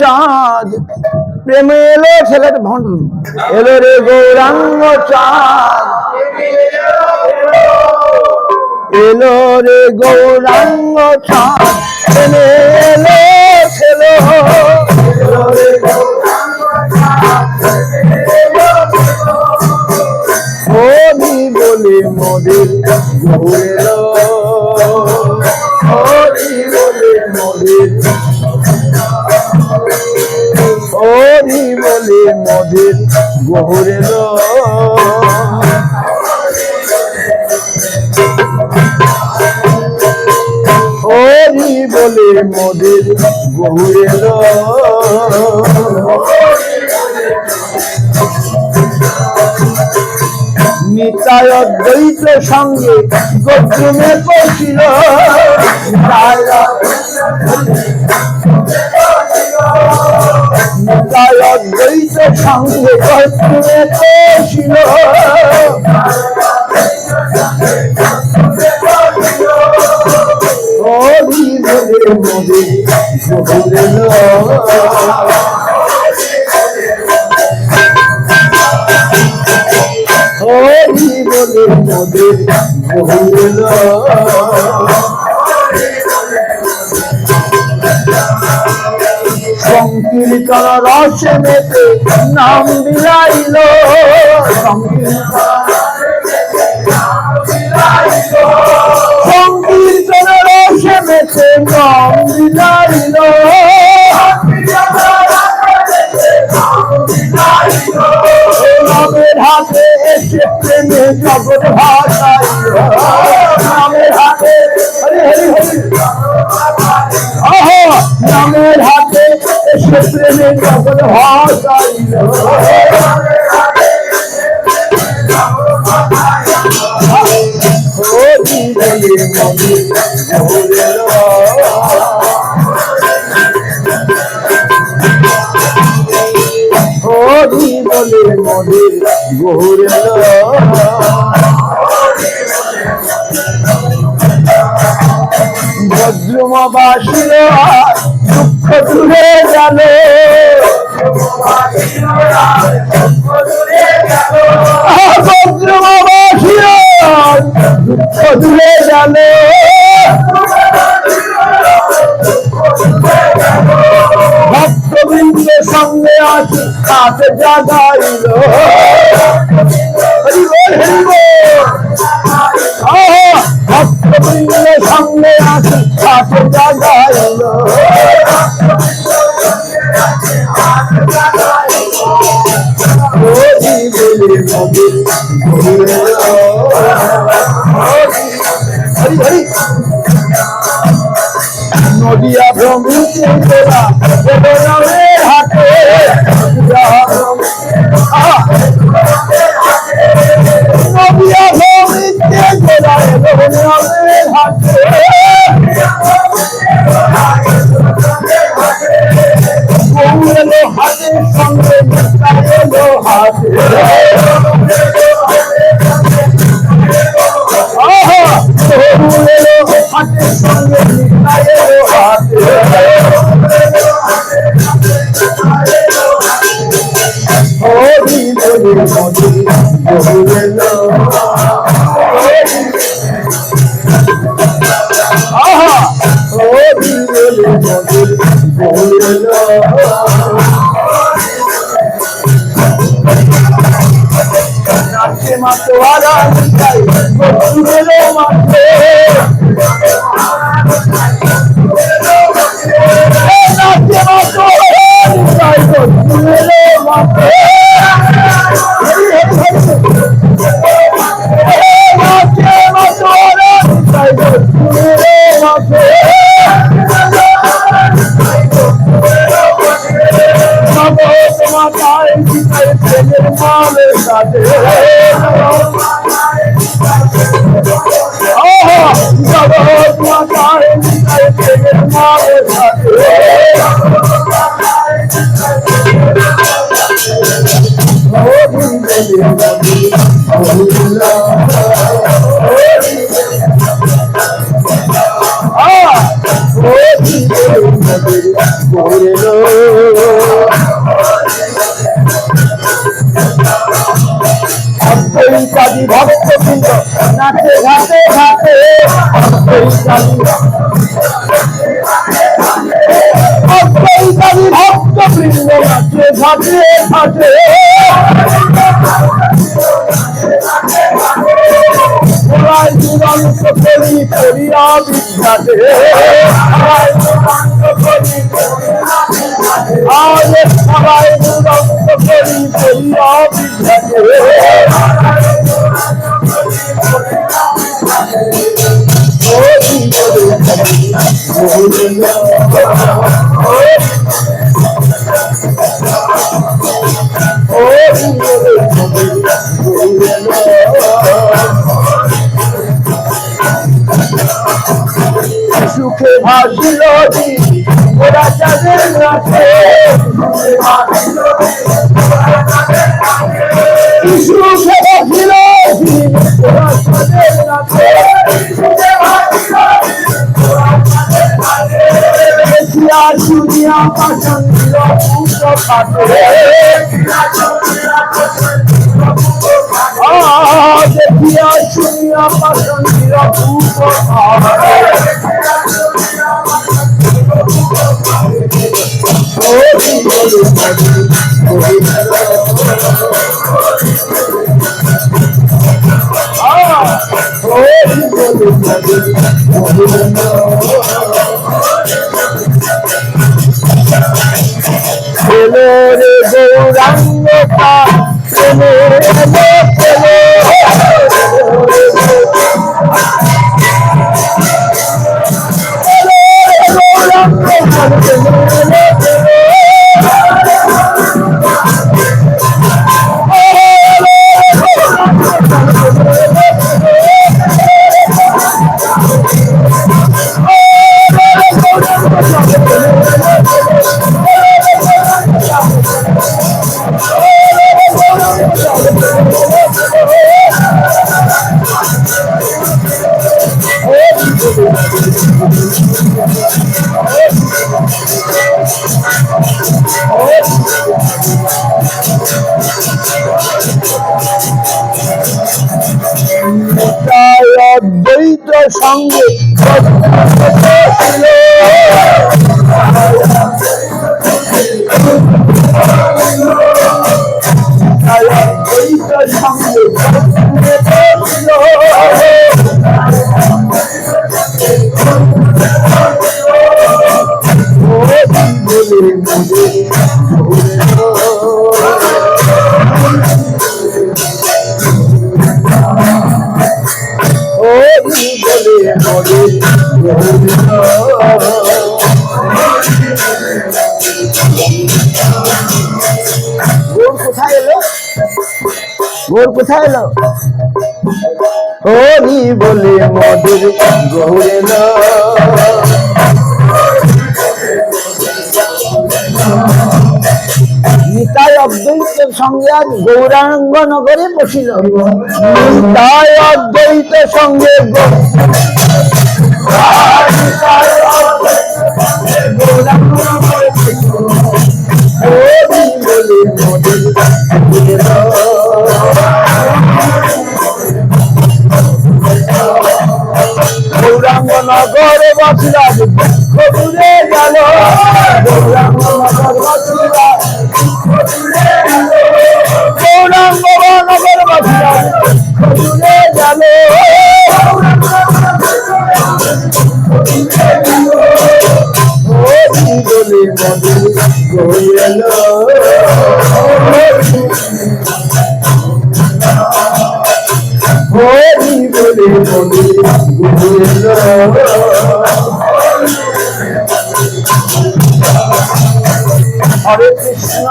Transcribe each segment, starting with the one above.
চাঁদ প্রেমে এলো ছেলেটা ভণ্ড এলো রে গৌরাঙ্গ চাঁদ এলো রে গৌরাঙ্গ চাঁদ প্রেমে এলো ছেলে হরি বলে মোদের গৌরেলো হরি বলে মোদের হরি বলে মোদের গৌরেলো হরি বলে মোদের গৌরেলো নিতাই অদ্বৈত সঙ্গে গৌতমে পৌঁছিল নিতাই অদ্বৈত সঙ্গে গৌতমে পৌঁছিল হরি বলে মোদের গৌরেলো হরি বলে মোদের গৌরেলো সংকীর্তন রসে মেতে নাম বিলাইল সংকীর্তন রসে মেতে নাম বিলাইল নামের হাতে এসে প্রেমে জগৎ ভাসাইল নামের হাতে হরি হরি হরি নামের হাতে এসে প্রেমে জগৎ ভাসাইল হরি বলে মোদের গৌরেলো হরি বলে মোদের গৌরেলো বজ্রমবাসীর দুঃখ দূরে গেল বজ্রমবাসীর দুঃখ দূরে গেল ভক্তবৃন্দের সঙ্গে আছে কাছে জাগাইল ভক্তবৃন্দের সঙ্গে আছে কাছে জাগাইল হরি বলে মোদের গৌরেলো হরি হরি নদিয়া ভ্রমিতে তোরা বেদনামের হাটে নদিয়া ভ্রমিতে তোরা বেদনামের হাটে গৌরেলো হাটের সঙ্গে এলো হাটে গৌরেলো হাটের সঙ্গে এলো হাটে হরি বলে মোদের গৌরেলো হরি বলে মোদের গৌরেলো নাচে মাতোয়ারা নিতাই গৌরেলো মাঠে নাচে মাতোয়ারা নিতাই গৌরেলো মাঠে নাচে মাতোয়ারা নিতাই গৌরেলো মাঠে মাতায় নিতাই প্রেমের মালের সাথে জগৎ মাতায় নিতাই প্রেমের মালের সাথে হরি মোদের গৌরেল অদ্বৈতাদি ভক্তবৃন্দ নাচে ঘাটে ঘাটে অদ্বৈতাদি ভক্তবৃন্দ নাচে ঘাটে ঘাটে ওরাই দুরন্ত করি করিয়া বিখ্যাতে আরে সবাই দুরন্ত করি করিয়া বিখ্যাতে সুখে ভাসিল ওরা চাঁদের নাচে সুখে ভাসিল ওরা চাঁদের নাচে দেখিয়া শুনিয়া পাশন দিল পুষ্ট খাটে দেখিয়া শুনিয়া পাশন দিল পুষ্ট খাটে গৌরাঙ্গ অদ্বৈত সঙ্গে গোর কোথায় এলো হরি বলে মধুর গৌরেল নিতাই অদ্বৈতের সঙ্গে আজ গৌরাঙ্গ নগরে বসিল নিতাই অদ্বৈতের সঙ্গে গৌরাঙ্গ নগরে হরি বলে মধুর গৌরাঙ্গ নগরে বসিলা ঘুরে গেল গৌরাঙ্গ নগর বসিলা গৌরাঙ্গ নগর বসিলা ঘুরে গেল বলে মধুর গৌরেল হরি বলে মধুর গৌরেল হরে কৃষ্ণ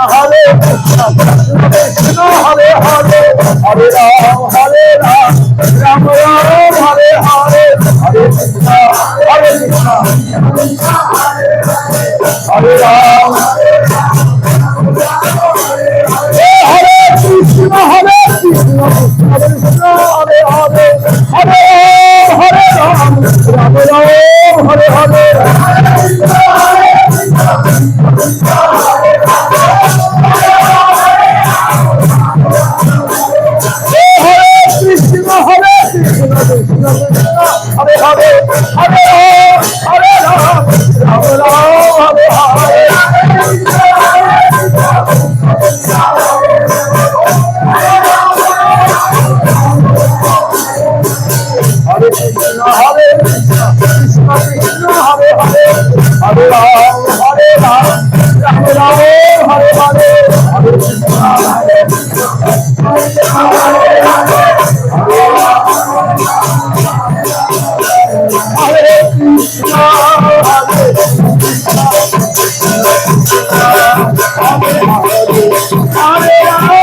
কৃষ্ণ কৃষ্ণ হরে হরে হরে রাম রাম রাম হরে হরে হরে কৃষ্ণ হরে রাম হরে কৃষ্ণ কৃষ্ণ কৃষ্ণ হরে হরে হরে হরে রাম রাম রাম হরে হরে রাম হরে হরে হরে কৃষ্ণ হরে কৃষ্ণ কৃষ্ণ হরে হরে হরে কৃষ্ণ হরে কৃষ্ণ হরে রাম হরে রাম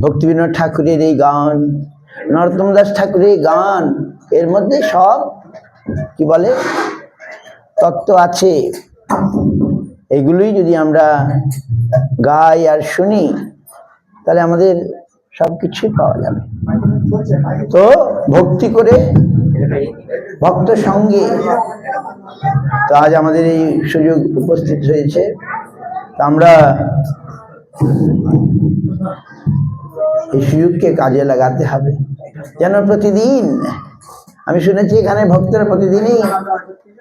ভক্তিবিনোদ ঠাকুরের এই গান, নরোত্তম দাস ঠাকুরের গান, এর মধ্যে সব কি বলে তত্ত্ব আছে। এগুলোই যদি আমরা গাই আর শুনি তাহলে আমাদের সব কিছুই পাওয়া যাবে। তো ভক্তি করে ভক্ত সঙ্গে তো আজ আমাদের এই সুযোগ উপস্থিত হয়েছে। আমরা এই সুযোগকে কাজে লাগাতে হবে, যেন প্রতিদিন, আমি শুনেছি এখানে ভক্তরা প্রতিদিনই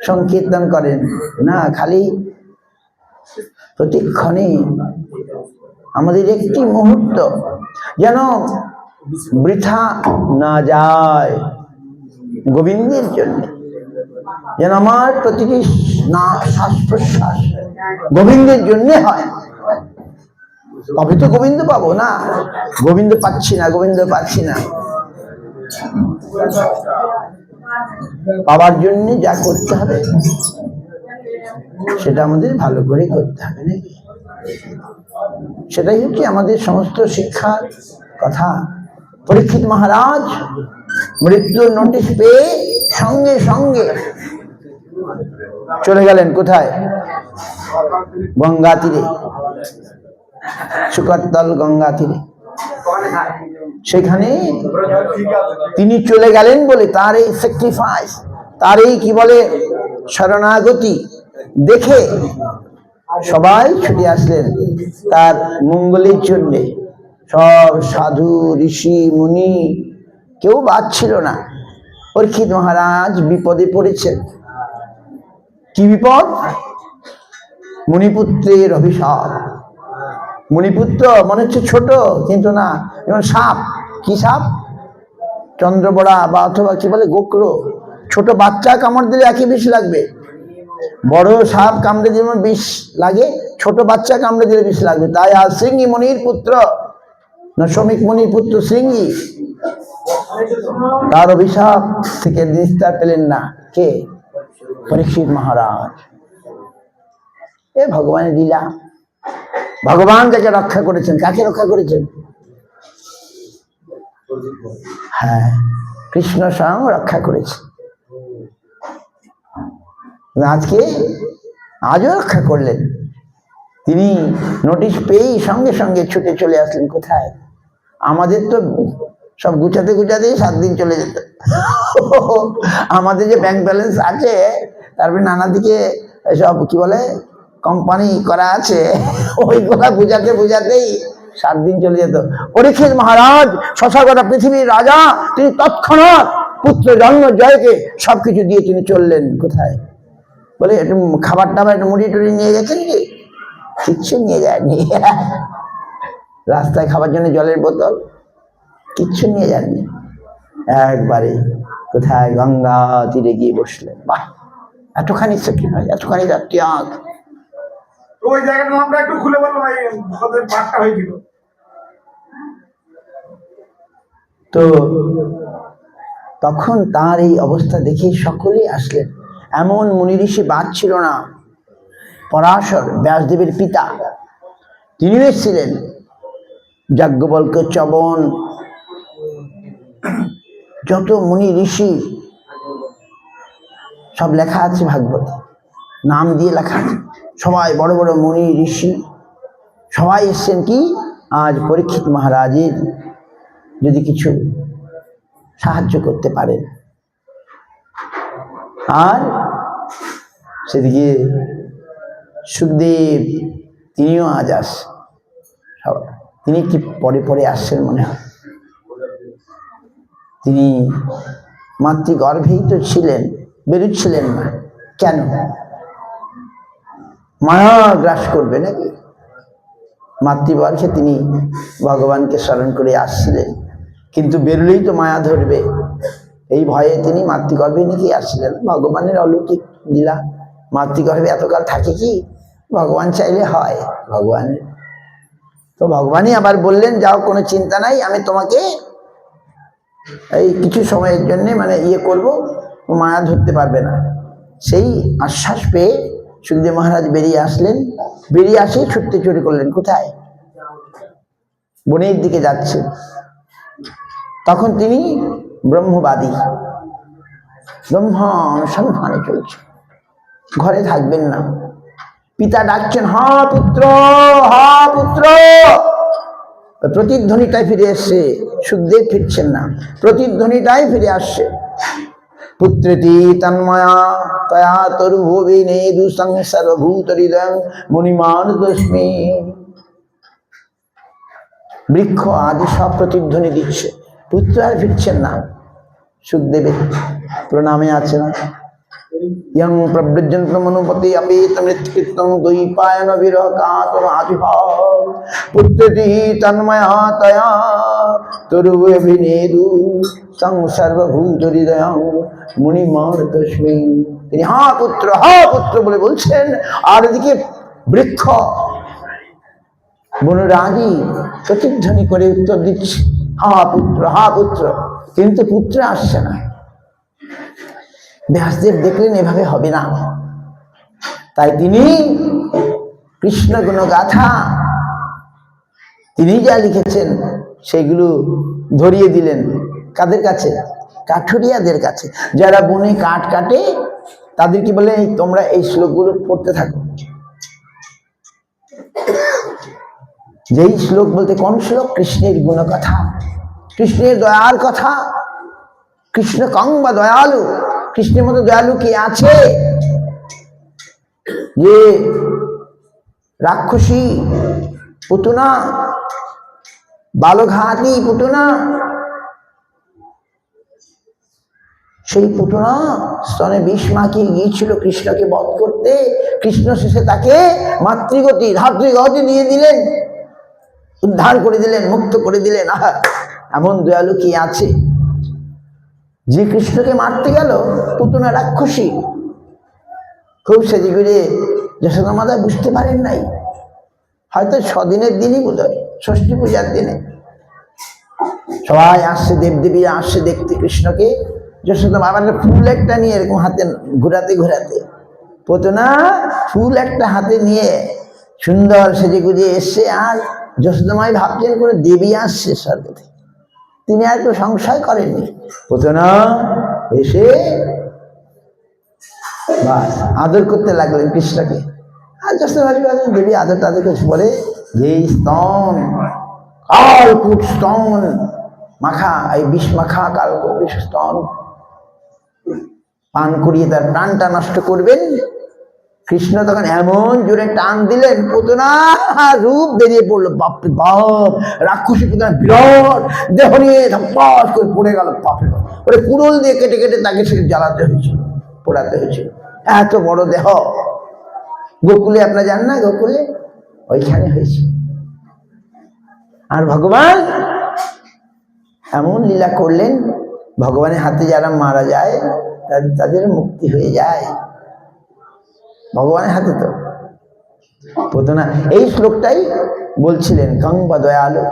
সংকীর্তন করেন না, খালি প্রতিক্ষণে আমাদের একটি মুহূর্ত যেন বৃথা না যায় গোবিন্দের জন্য, যেন আমার প্রতিটি শ্বাস প্রশ্বাস গোবিন্দের জন্য হয়। তবে তো গোবিন্দ পাবো না, গোবিন্দ পাচ্ছি না, গোবিন্দ পাচ্ছি না। পাওয়ার জন্য যা করতে হবে সেটা আমাদের ভালো করে করতে হবে নাকি? সেটাই হচ্ছে আমাদের সমস্ত শিক্ষার কথা। পরীক্ষিত মহারাজ মৃত্যুর নোটিশ পেয়ে সঙ্গে সঙ্গে চলে গেলেন কোথায়? গঙ্গা তীরে, শুকরতল গঙ্গা তীরে। সেখানে তিনি চলে গেলেন বলে তার এই স্যাক্রিফাইস, তার এই কি বলে শরণাগতি দেখে সবাই ছুটে আসলেন তার মঙ্গলের জন্য। সব সাধু ঋষি মুনি কেউ বাদ ছিল না। পরীক্ষিত মহারাজ বিপদে পড়েছেন। কি বিপদ? মুনিপুত্রের অভিশাপ। মুনিপুত্র মনে হচ্ছে ছোট, কিন্তু না, যেমন সাপ। কি সাপ? চন্দ্রবড়া বা অথবা কি বলে গোক্র। ছোট বাচ্চা কামড় দিলে একই বিষ লাগবে, বড় সাপ কামড়ে দিলে বিষ লাগে, ছোট বাচ্চা কামড়ে দিলে বিষ লাগবে। তাই আর শৃঙ্গি মুনির পুত্র না, শ্রমিক মুনির পুত্র শৃঙ্গি, তার অভিশাপ থেকে নিস্তার পেলেন না। কে? পরীক্ষিত মহারাজ। এ ভগবানের লীলা। ভগবান তাকে রক্ষা করেছেন। কাকে রক্ষা করেছেন? হ্যাঁ, কৃষ্ণ স্বয়ং রক্ষা করেছে। আজও রক্ষা করলেন। তিনি নোটিশ পেয়েই সঙ্গে সঙ্গে ছুটে চলে আসলেন। কোথায়? আমাদের তো সব গুছাতে গুছাতেই 7 দিন চলে যেত। আমাদের যে ব্যাংক ব্যালেন্স আছে, তারপরে নানা দিকে সব কি বলে কোম্পানি করা আছে, ওইগুলা বুঝাতে বুঝাতেই 7 দিন চলে যেত। পরীক্ষিত মহারাজ শশাগোটা পৃথিবীর রাজা, তিনি তৎক্ষণাৎ পুত্র জন্ম জয়কে সবকিছু দিয়ে তিনি চললেন। কোথায়? বলে একটু খাবার টাবার, একটু মুড়ি টুড়ি নিয়ে গেছেন কি? কিচ্ছু নিয়ে যায়নি। রাস্তায় খাবার জন্য জলের বোতল কিচ্ছু নিয়ে যাননি। একবারে কোথায়? গঙ্গা তীরে গিয়ে বসলেন। বাহ, এতখানি স্যাক্রিফাইস, এতখানি ত্যাগ। ওই জায়গাটার নামটা একটু খুলে বলো ভাই, আমাদের পাঠটা হয়েছিল। তো তখন তার এই অবস্থা দেখে সকলেই আসলেন। এমন মুনি ঋষি বাদ ছিল না। পরাশর ব্যাসদেবের পিতা তিনিও এসেছিলেন। যাজ্ঞবল্ক্য, চবন, যত মুনি ঋষি সব লেখা আছে ভাগবতে, নাম দিয়ে লেখা আছে। সবাই বড় বড় মুনি ঋষি সবাই এসছেন কি আজ পরীক্ষিত মহারাজের যদি কিছু সাহায্য করতে পারেন। আর সেদিকে সুখদেব তিনিও আজ আসছেন। তিনি কি পরে পরে আসছেন মনে হয়। তিনি মাতৃগর্ভেই তো ছিলেন, বেরোচ্ছিলেন না কেন? মায়া গ্রাস করবে নাকি? মাতৃগর্ভে তিনি ভগবানকে স্মরণ করে আসছিলেন, কিন্তু বেরোলেই তো মায়া ধরবে, এই ভয়ে তিনি মাতৃগর্ভে নাকি আসছিলেন। ভগবানের অলৌকিক লীলা, মাতৃগর্ভে এতকাল থাকে কি? ভগবান চাইলে হয় ভগবানের। তো ভগবানই আবার বললেন, যাও কোনো চিন্তা নাই, আমি তোমাকে এই কিছু সময়ের জন্য মানে করবো, মায়া ধরতে পারবে না। সেই আশ্বাস পেয়ে সুখদেব মহারাজ বেরিয়ে আসলেন। বেরিয়ে আসে ছুটতে চুরি করলেন কোথায়? বনের দিকে যাচ্ছেন। তখন তিনি ব্রহ্মবাদী, ব্রহ্ম অনুসন্ধানে চলছে, ঘরে থাকবেন না। পিতা ডাকছেন, হা পুত্র, হা পুত্র। প্রতিধ্বনিটাই ফিরে এসছে, সুখদেব ফিরছেন না, প্রতিধ্বনিটাই ফিরে আসছে। পুত্রেতি তন্ময়া তয়া তরুভুবি নেদু সংসর্বভূত হৃদয়ং মুনিমানুতস্মি। বৃক্ষ আদি সব প্রতিধ্বনি দিচ্ছে, পুত্র আর ফিরছেন না। সুখদেবের প্রণামে আছে না, ইয়ং প্রব্রজন্ত মনুপতি অপেত মৃত্যুকৃতং দ্বৈপায়ন বিরহ কাতর আবির্ভাব। পুত্রেতি তন্ময়া তয়া তরুভিনেদু সংসর্বভূত হৃদয়ং মুনিমানুতস্মি। তিনি হা পুত্র বলে বলছেন, আর এদিকে বৃক্ষ বনরাজি প্রতিধ্বনি করে উত্তর দিচ্ছে, হা পুত্র, কিন্তু পুত্র আসছে না। ব্যাসদেব দেখলেন এভাবে হবে না, তাই তিনি কৃষ্ণ গুণগাথা তিনি যা লিখেছেন সেগুলো ধরিয়ে দিলেন। কাদের কাছে? কাঠুরিয়াদের কাছে। যারা বনে কাঠ কাটে তাদের কি বলে, তোমরা এই শ্লোকগুলো পড়তে থাকো। যেই শ্লোক বলতে কোন শ্লোক? কৃষ্ণের গুণকথা, কৃষ্ণের দয়ার কথা। কৃষ্ণ কং বা দয়ালু, কৃষ্ণের মতো দয়ালু কে আছে? যে রাক্ষসী পুতনা, বালঘাতী পুতনা, সেই পুতনা স্তনে বিষ মাখিয়ে গিয়েছিল কৃষ্ণকে বধ করতে। কৃষ্ণ শেষে তাকে ধাত্রীগতি দিয়ে দিলেন, উদ্ধার করে দিলেন, মুক্ত করে দিলেন। আহা, এমন দয়ালু কি আছে যে কৃষ্ণকে মারতে গেল? পুতনা রাক্ষসী, খুব সেজে ঘুরে যশোদা মাতা বুঝতে পারেন নাই, হয়তো ছদিনের দিনই বোধ হয়, ষষ্ঠী পূজার দিনে সবাই আসছে, দেবদেবীরা আসছে দেখতে কৃষ্ণকে। যশোদা বাবার ফুল একটা নিয়ে এরকম হাতে ঘোরাতে ঘোরাতে, পুতনা ফুল একটা হাতে নিয়ে সুন্দর সেজে গুজে এসছে। আর যশোদা মাই ভাবছেন করে দেবী আসছে স্বর্গ থেকে, তিনি আর একটু সংশয় করেননি। পুতনা এসে বাস আদর করতে লাগলেন কৃষ্ণকে। আর যশোদা দেবী আদর টাদর কিছু বলে, যে স্তন কালকূট স্তন মাখা, এই বিষ মাখা কালকূট বিষ স্তন পান করিয়ে তার প্রাণটা নষ্ট করবেন। কৃষ্ণ তখন এমন জোরে টান দিলেন, পুতনা রূপ বেরিয়ে পড়লো। বাপরে বাপ, রাক্ষসী পুতনা বিরাট দেহ নিয়ে ধপাস করে পড়ে গেল। বাপরে বাপ, ওরে কুড়োল দিয়ে কেটে কেটে তাকে সে জ্বালাতে হয়েছিল, পোড়াতে হয়েছিল। এত বড় দেহ। গোকুলে আপনারা জান না, গোকুলে ওইখানে হয়েছে। আর ভগবান এমন লীলা করলেন, ভগবানের হাতে যারা মারা যায় তাদের মুক্তি হয়ে যায় ভগবানের হাতে। তো পুতনা এই শ্লোকটাই বলছিলেন, কং বা দয়ালু।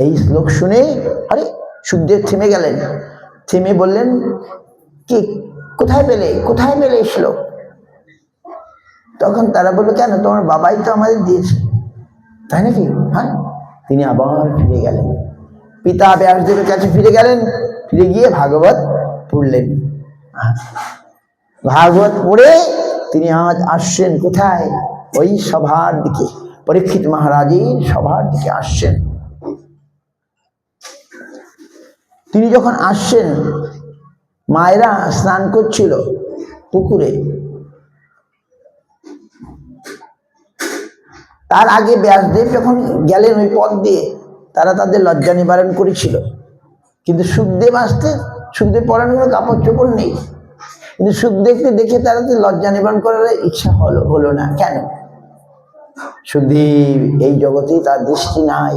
এই শ্লোক শুনে আরে সুখদেব থেমে গেলেন, থেমে বললেন, কি কোথায় পেলে এই শ্লোক? তখন তারা বললো, কেন, তোমার বাবাই তো আমাদের দিয়েছে। তাই নাকি? হ্যাঁ। তিনি আবার ফিরে গেলেন, পিতা ব্যাসদেবের কাছে ফিরে গেলেন, ফিরে গিয়ে ভাগবত পড়লেন। ভাগবত পড়ে তিনি আজ আসছেন কোথায়? ওই সভার দিকে, পরীক্ষিত মহারাজের সভার দিকে আসছেন। তিনি যখন আসছেন, মায়েরা স্নান করছিল পুকুরে। তার আগে ব্যাসদেব যখন গেলেন ওই পথ দিয়ে, তারা তাদের লজ্জা নিবারণ করেছিল। কিন্তু সুখদেব আসতে, সুখদেব পরানো কোনো কাপড় চোপড় নেই, কিন্তু সুখদেবকে দেখে তারা তো লজ্জা নিবারণ করার ইচ্ছা হলো না। কেন? সুখদেব এই জগতে তার দৃষ্টি নাই,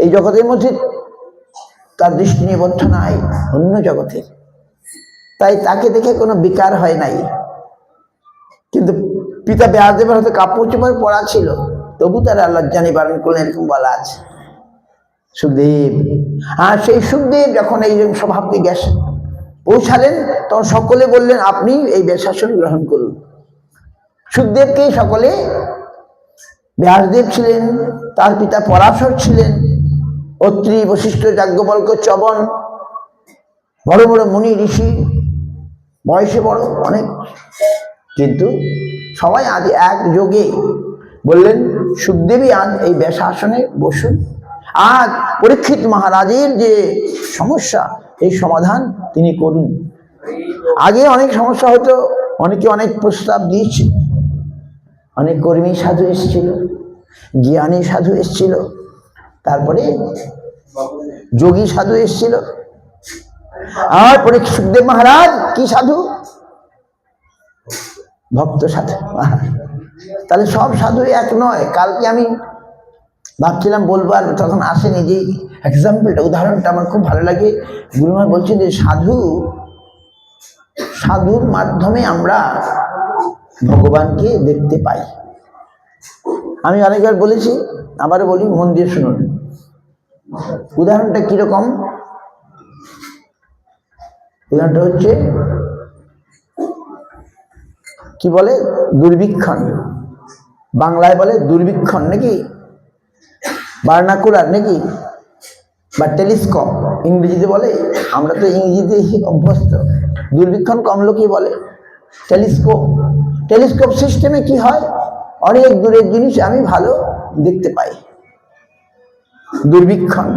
এই জগতের মধ্যে তার দৃষ্টি নিবদ্ধ নাই অন্য জগতে, তাই তাকে দেখে কোনো বিকার হয় নাই। কিন্তু পিতা ব্যাসদেবের হয়তো কাপড় চোপড় পরা ছিল, তবু তারা লজ্জা নিবারণ করলেন, এরকম বলা আছে। সুখদেব, আর সেই সুখদেব যখন এই স্বভাবকে গেছে পৌঁছালেন, তখন সকলে বললেন, আপনি এই বেশাসন গ্রহণ করুন। সুখদেবকে সকলে, ব্যাসদেব ছিলেন, তার পিতা পরাশর ছিলেন, অত্রি, বশিষ্ঠ, যাজ্ঞবল্ক্য, চ্যবন, বড় বড় মুনি ঋষি, বয়সে বড় অনেক, কিন্তু সবাই আজ একযোগে বললেন, সুখদেবই আজ এই বেশাসনে বসুন। আজ পরীক্ষিত মহারাজের যে সমস্যা, এই সমাধান তিনি করুন। আগে অনেক সমস্যা হতো, অনেকে অনেক প্রস্তাব দিয়েছে, অনেক কর্মী সাধু এসেছিল, জ্ঞানী সাধু এসেছিল, তারপরে যোগী সাধু এসেছিল। আর পরে সুখদেব মহারাজ কি সাধু? ভক্ত সাধু। তাহলে সব সাধু এক নয়। কালকে আমি ভাবছিলাম বলবো, আর তখন আসেনি, যে এক্সাম্পলটা, উদাহরণটা আমার খুব ভালো লাগে। গুরুমা বলছেন যে সাধুর মাধ্যমে আমরা ভগবানকে দেখতে পাই। আমি অনেকবার বলেছি, আবারও বলি, মন দিয়ে শুনুন। উদাহরণটা কিরকম? উদাহরণটা হচ্ছে, কি বলে, দুর্বীক্ষণ। বাংলায় বলে দুর্বীক্ষণ নাকি, বার্নাকুলার নাকি, বা টেলিস্কোপ ইংরেজিতে বলে। আমরা তো ইংরেজিতে অভ্যস্ত। দুর্বীক্ষণ কম লোকই বলে টেলিস্কোপ। টেলিস্কোপ সিস্টেমে কি হয়, অনেক দূরের জিনিস আমি ভালো দেখতে পাই। দুর্বীক্ষণ,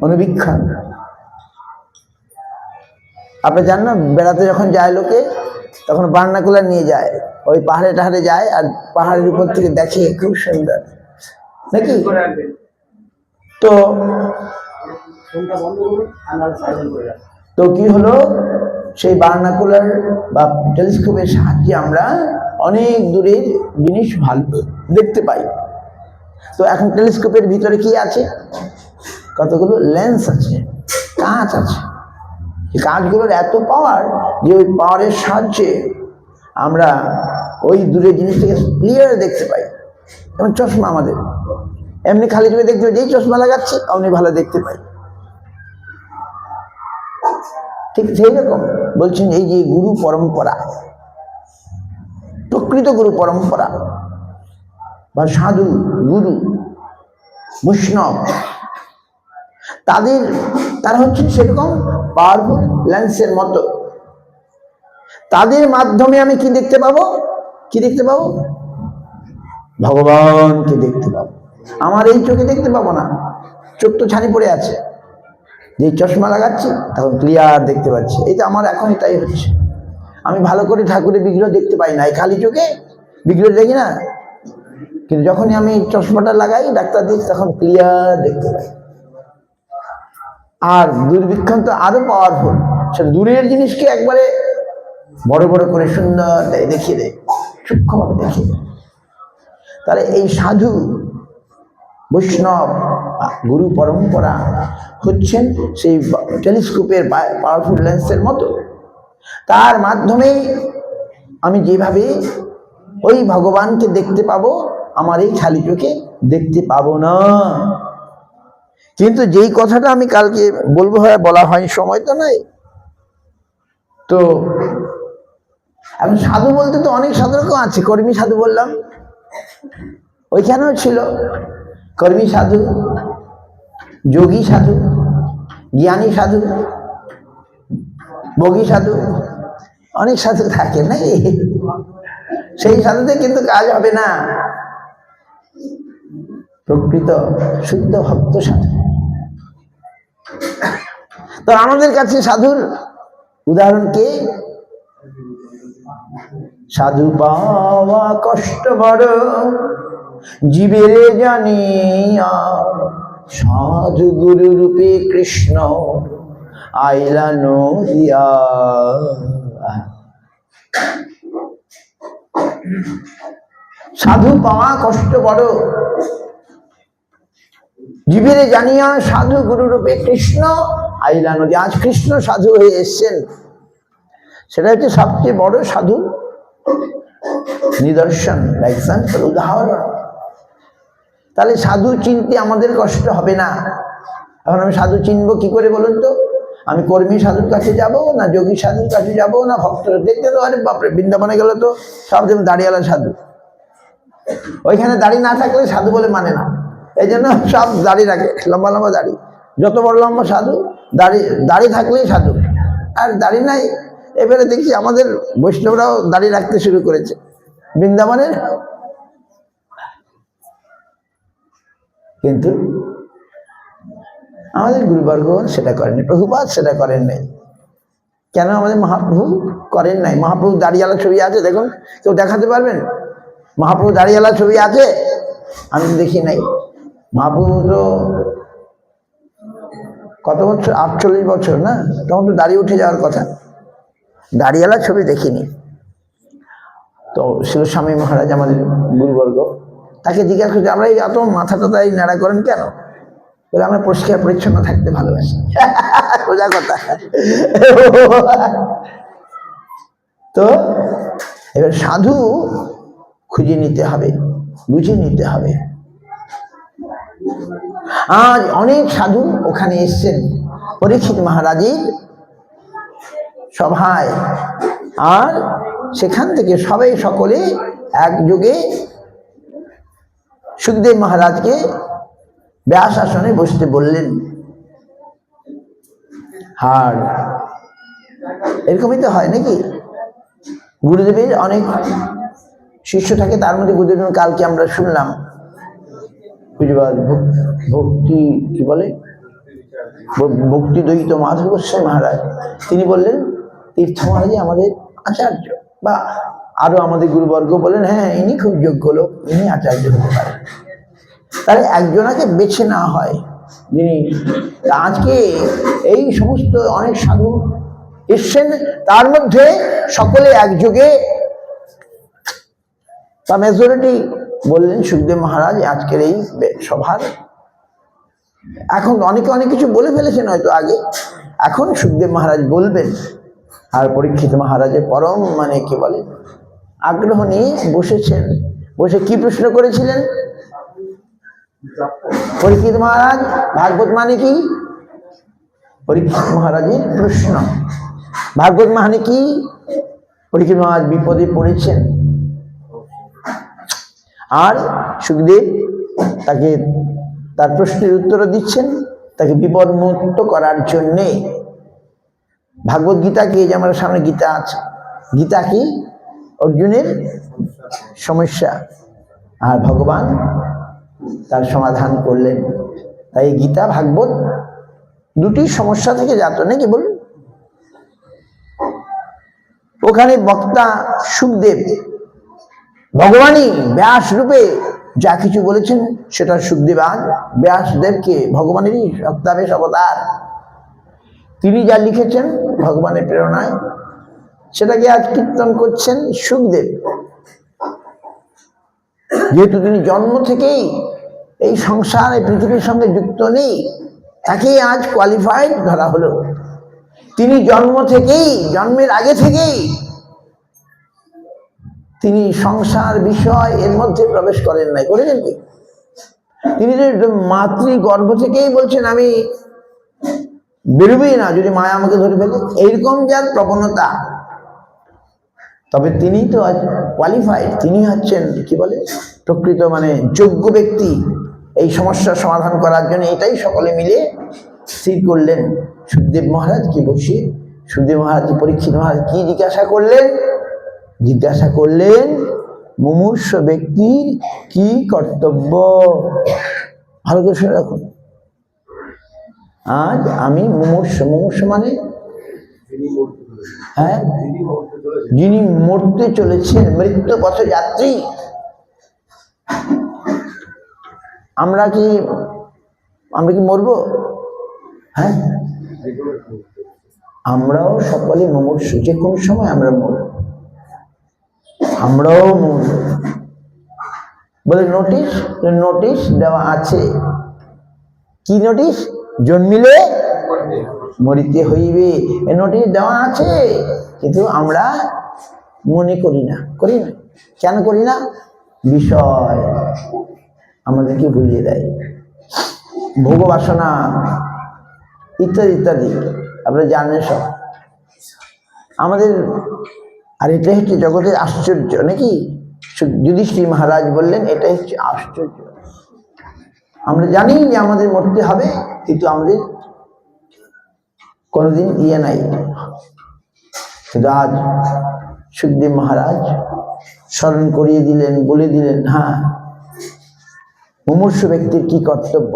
অনুবীক্ষণ। আপনি জান না, বেড়াতে যখন যায় লোকে, তখন বার্নাকুলার নিয়ে যায়, ওই পাহাড়ে টাহাড়ে যায়, আর পাহাড়ের উপর থেকে দেখে, খুব সুন্দর নাকি। তো কি হলো, সেই বার্নাকুলার বা টেলিস্কোপের সাহায্যে আমরা অনেক দূরের জিনিস ভালো দেখতে পাই। তো এখন টেলিস্কোপের ভিতরে কি আছে? কতগুলো লেন্স আছে, কাঁচ আছে। এই কাঁচগুলোর এত পাওয়ার যে ওই পাওয়ারের সাহায্যে আমরা ওই দূরের জিনিসটাকে ক্লিয়ার দেখতে পাই। যেমন চশমা, আমাদের এমনি খালি চোখে দেখতে পাই, যেই চশমা লাগাচ্ছি অমনি ভালো দেখতে পাই। ঠিক সেই রকম বলছেন, এই যে গুরু পরম্পরা, প্রকৃত গুরু পরম্পরা বা সাধু, গুরু, বৈষ্ণব, তারা হচ্ছে সেরকম পাওয়ারফুল লেন্সের মতো। তাদের মাধ্যমে আমি কি দেখতে পাবো? ভগবানকে দেখতে পাবো। আমার এই চোখে দেখতে পাবো না, চোখ তো ছানি পড়ে আছে। যে চশমা লাগাচ্ছি তখন ক্লিয়ার দেখতে পাচ্ছি। এই তো আমার এখন তাই হচ্ছে। আমি ভালো করে ঠাকুরের বিগ্রহ দেখতে পাই না, এই খালি চোখে বিগ্রহ দেখি না, কিন্তু যখনই আমি চশমাটা লাগাই, ডাক্তার দিচ্ছি, তখন ক্লিয়ার দেখতে পাই। আর দুর্বীক্ষণ তো আরো পাওয়ারফুল, সে দূরের জিনিসকে একবারে বড় বড় করে সুন্দর দেখিয়ে দেয়, সূক্ষ্মভাবে দেখিয়ে দেয়। তাহলে এই সাধু, বৈষ্ণব, গুরু পরম্পরা হচ্ছেন সেই টেলিস্কোপের পাওয়ারফুল লেন্সের মতো। তার মাধ্যমে আমি যেভাবে ওই ভগবানকে দেখতে পাবো, আমার এই খালি চোখে দেখতে পাবো না। কিন্তু যেই কথাটা আমি কালকে বলবো বলা হয়নি, সময় তো নাই। তো এখন সাধু বলতে তো অনেক সাধু রকম আছে। কর্মী সাধু বললাম, ওইখানেও ছিল কর্মী সাধু, যোগী সাধু, জ্ঞানী সাধু, ভোগী সাধু, অনেক সাধু থাকে না। সেই সাধুতে কিন্তু কাজ হবে না। প্রকৃত শুদ্ধ ভক্ত সাধু। তো আমাদের কাছে সাধুর উদাহরণ কে? সাধু পাওয়া কষ্ট বড়, জীবের জানিয়া, সাধু গুরু রূপে কৃষ্ণ আইলা নদিয়া। সাধু পাওয়া কষ্ট বড়, জীবের জানিয়া, সাধু গুরু রূপে কৃষ্ণ আইলা নদী। আজ কৃষ্ণ সাধু হয়ে এসছেন, সেটা হচ্ছে সবচেয়ে বড় সাধু নিদর্শন, এক্সাম্পল, উদাহরণ। তাহলে সাধু চিনতে আমাদের কষ্ট হবে না। এখন আমি সাধু চিনবো কি করে বলুন তো? আমি কর্মী সাধুর কাছে যাব, না যোগী সাধুর কাছে যাব, না ভক্ত? দেখতে তো আরে বাপরে, বৃন্দাবনে গেলে তো সব যেমন দাড়িওয়ালা সাধু, ওইখানে দাড়ি না থাকলে সাধু বলে মানে না। এই জন্য সব দাড়ি রাখে, লম্বা লম্বা দাড়ি, যত বড় লম্বা সাধু, দাড়ি থাকলেই সাধু, আর দাড়ি নাই। এবারে দেখছি আমাদের বৈষ্ণবরাও দাড়ি রাখতে শুরু করেছে বৃন্দাবনের। কিন্তু আমাদের গুরুবর্গ সেটা করেনি, প্রভুপাদ সেটা করেন নাই। কেন আমাদের মহাপ্রভু করেন নাই? মহাপ্রভু দাড়িওয়ালা ছবি আছে, দেখুন, কেউ দেখাতে পারবেন? মহাপ্রভু দাড়িওয়ালা ছবি আছে? আমি দেখি নাই। মহাপ্রভু তো কত বছর, 48 বছর না, তখন তো দাড়ি উঠে যাওয়ার কথা। দাড়িওয়ালা ছবি দেখিনি। তো শিবস্বামী মহারাজ আমাদের গুরুবর্গ, তাকে জিজ্ঞাসা করছে, আমরা এই এত মাথা টাথা এই নাড়া করেন কেন? বলে আমরা পরিষ্কার পরিচ্ছন্ন থাকতে ভালোবাসি। সোজা কথা। তো এবার সাধু খুঁজে নিতে হবে, বুঝে নিতে হবে। আজ অনেক সাধু ওখানে এসছেন পরীক্ষিত মহারাজের সভায়, আর সেখান থেকে সবাই সকলে একযোগে সুখদেব মহারাজকে ব্যাস আসনে বসতে বললেন। আর এরকমই তো হয় নাকি? গুরুদেবের অনেক শিষ্য থাকে, তার মধ্যে গুরুদেব কালকে আমরা শুনলাম পুজোবাদ ভক্তি কি বলে, ভক্তি দ্বৈত মাধব গোস্বামী মহারাজ, তিনি বললেন তীর্থ মহারাজ আমাদের আচার্য, বা আরো আমাদের গুরুবর্গ বলেন হ্যাঁ ইনি খুব যোগ্য লোক, ইনি আচার্য হতে পারেন। তাহলে একজনাকে বেছে না হয় যিনি। আজকে এই সমস্ত অনেক সাধু এসছেন, তার মধ্যে সকলে একযোগে তা মেজরিটি বললেন সুখদেব মহারাজ আজকের এই সভার। এখন অনেকে অনেক কিছু বলে ফেলেছেন হয়তো আগে, এখন সুখদেব মহারাজ বলবেন। আর পরীক্ষিত মহারাজের পরম মানে কি বলে আগ্রহ নিয়ে বসেছেন। বসে কি প্রশ্ন করেছিলেন পরীক্ষিত মহারাজ? ভাগবত মানে কি? পরীক্ষিত মহারাজের প্রশ্ন, ভাগবত মানে কি? পরীক্ষিত মহারাজ বিপদে পড়েছেন, আর সুখদেব তাকে তার প্রশ্নের উত্তর দিচ্ছেন, তাকে বিপদমুক্ত করার জন্যে। ভাগবত গীতাকে, যে আমার সামনে গীতা আছে, গীতা কি? অর্জুনের সমস্যা, আর ভগবান তার সমাধান করলেন। তাই গীতা ভাগবত দুটি সমস্যা থেকে যাত নাকি বলুন? ওখানে বক্তা সুখদেব, ভগবানই ব্যাস রূপে যা কিছু বলেছেন সেটা সুখদেব আজ ব্যাসদেবকে, ভগবানেরই সত্যাবেশ অবতার, তিনি যা লিখেছেন ভগবানের প্রেরণায়, সেটাকে আজ কীর্তন করছেন সুখদেব। যেহেতু তিনি জন্ম থেকেই এই সংসার, এই পৃথিবীর সঙ্গে যুক্ত নেই, তাকেই আজ কোয়ালিফাইড ধরা হলো। তিনি জন্ম থেকেই, জন্মের আগে থেকেই তিনি সংসার বিষয় এর মধ্যে প্রবেশ করেন নাই। করেছেন কি? তিনি যে মাতৃগর্ভ থেকেই বলছেন আমি বেরোবেই না যদি মায়া আমাকে ধরে ফেলে, এইরকম যার প্রবণতা, তবে তিনি তো কোয়ালিফাইড, তিনি হচ্ছেন কি বলে প্রকৃত মানে যোগ্য ব্যক্তি এই সমস্যার সমাধান করার জন্য। এটাই সকলে মিলে স্থির করলেন। সুখদেব মহারাজকে বসিয়ে সুখদেব মহারাজ পরীক্ষিত মহারাজ কি জিজ্ঞাসা করলেন মুমূর্ষু ব্যক্তির কি কর্তব্য। ভালো করে শুনে রাখুন। আজ আমি মুমূর্ষু মানে হ্যাঁ, যিনি মরতে চলেছেন, মৃত্যু পথযাত্রী। আমরা কি মরবো? হ্যাঁ, আমরাও সকলে মুমূর্ষু, যে কোন সময় আমরা মরব, আমরাও মরব বলে নোটিশ দেওয়া আছে। কি নোটিশ? জন্মিলে মরিতে হইবে, এ নোটিশ দেওয়া আছে, কিন্তু আমরা মনে করি না। কেন করি না? বিষয় আমাদেরকে ভুলিয়ে দেয়, ভোগ বাসনা ইত্যাদি ইত্যাদি, আপনারা জানেন সব আমাদের। আর এটাই হচ্ছে জগতের আশ্চর্য, নাকি? যুধিষ্ঠির মহারাজ বললেন এটাই হচ্ছে আশ্চর্য। আমরা জানি যে আমাদের মরতে হবে, কিন্তু আমাদের কোনোদিন নাই। কিন্তু আজ সুখদেব মহারাজ স্মরণ করিয়ে দিলেন, বলে দিলেন হ্যাঁ, মুমূর্ষু ব্যক্তির কি কর্তব্য।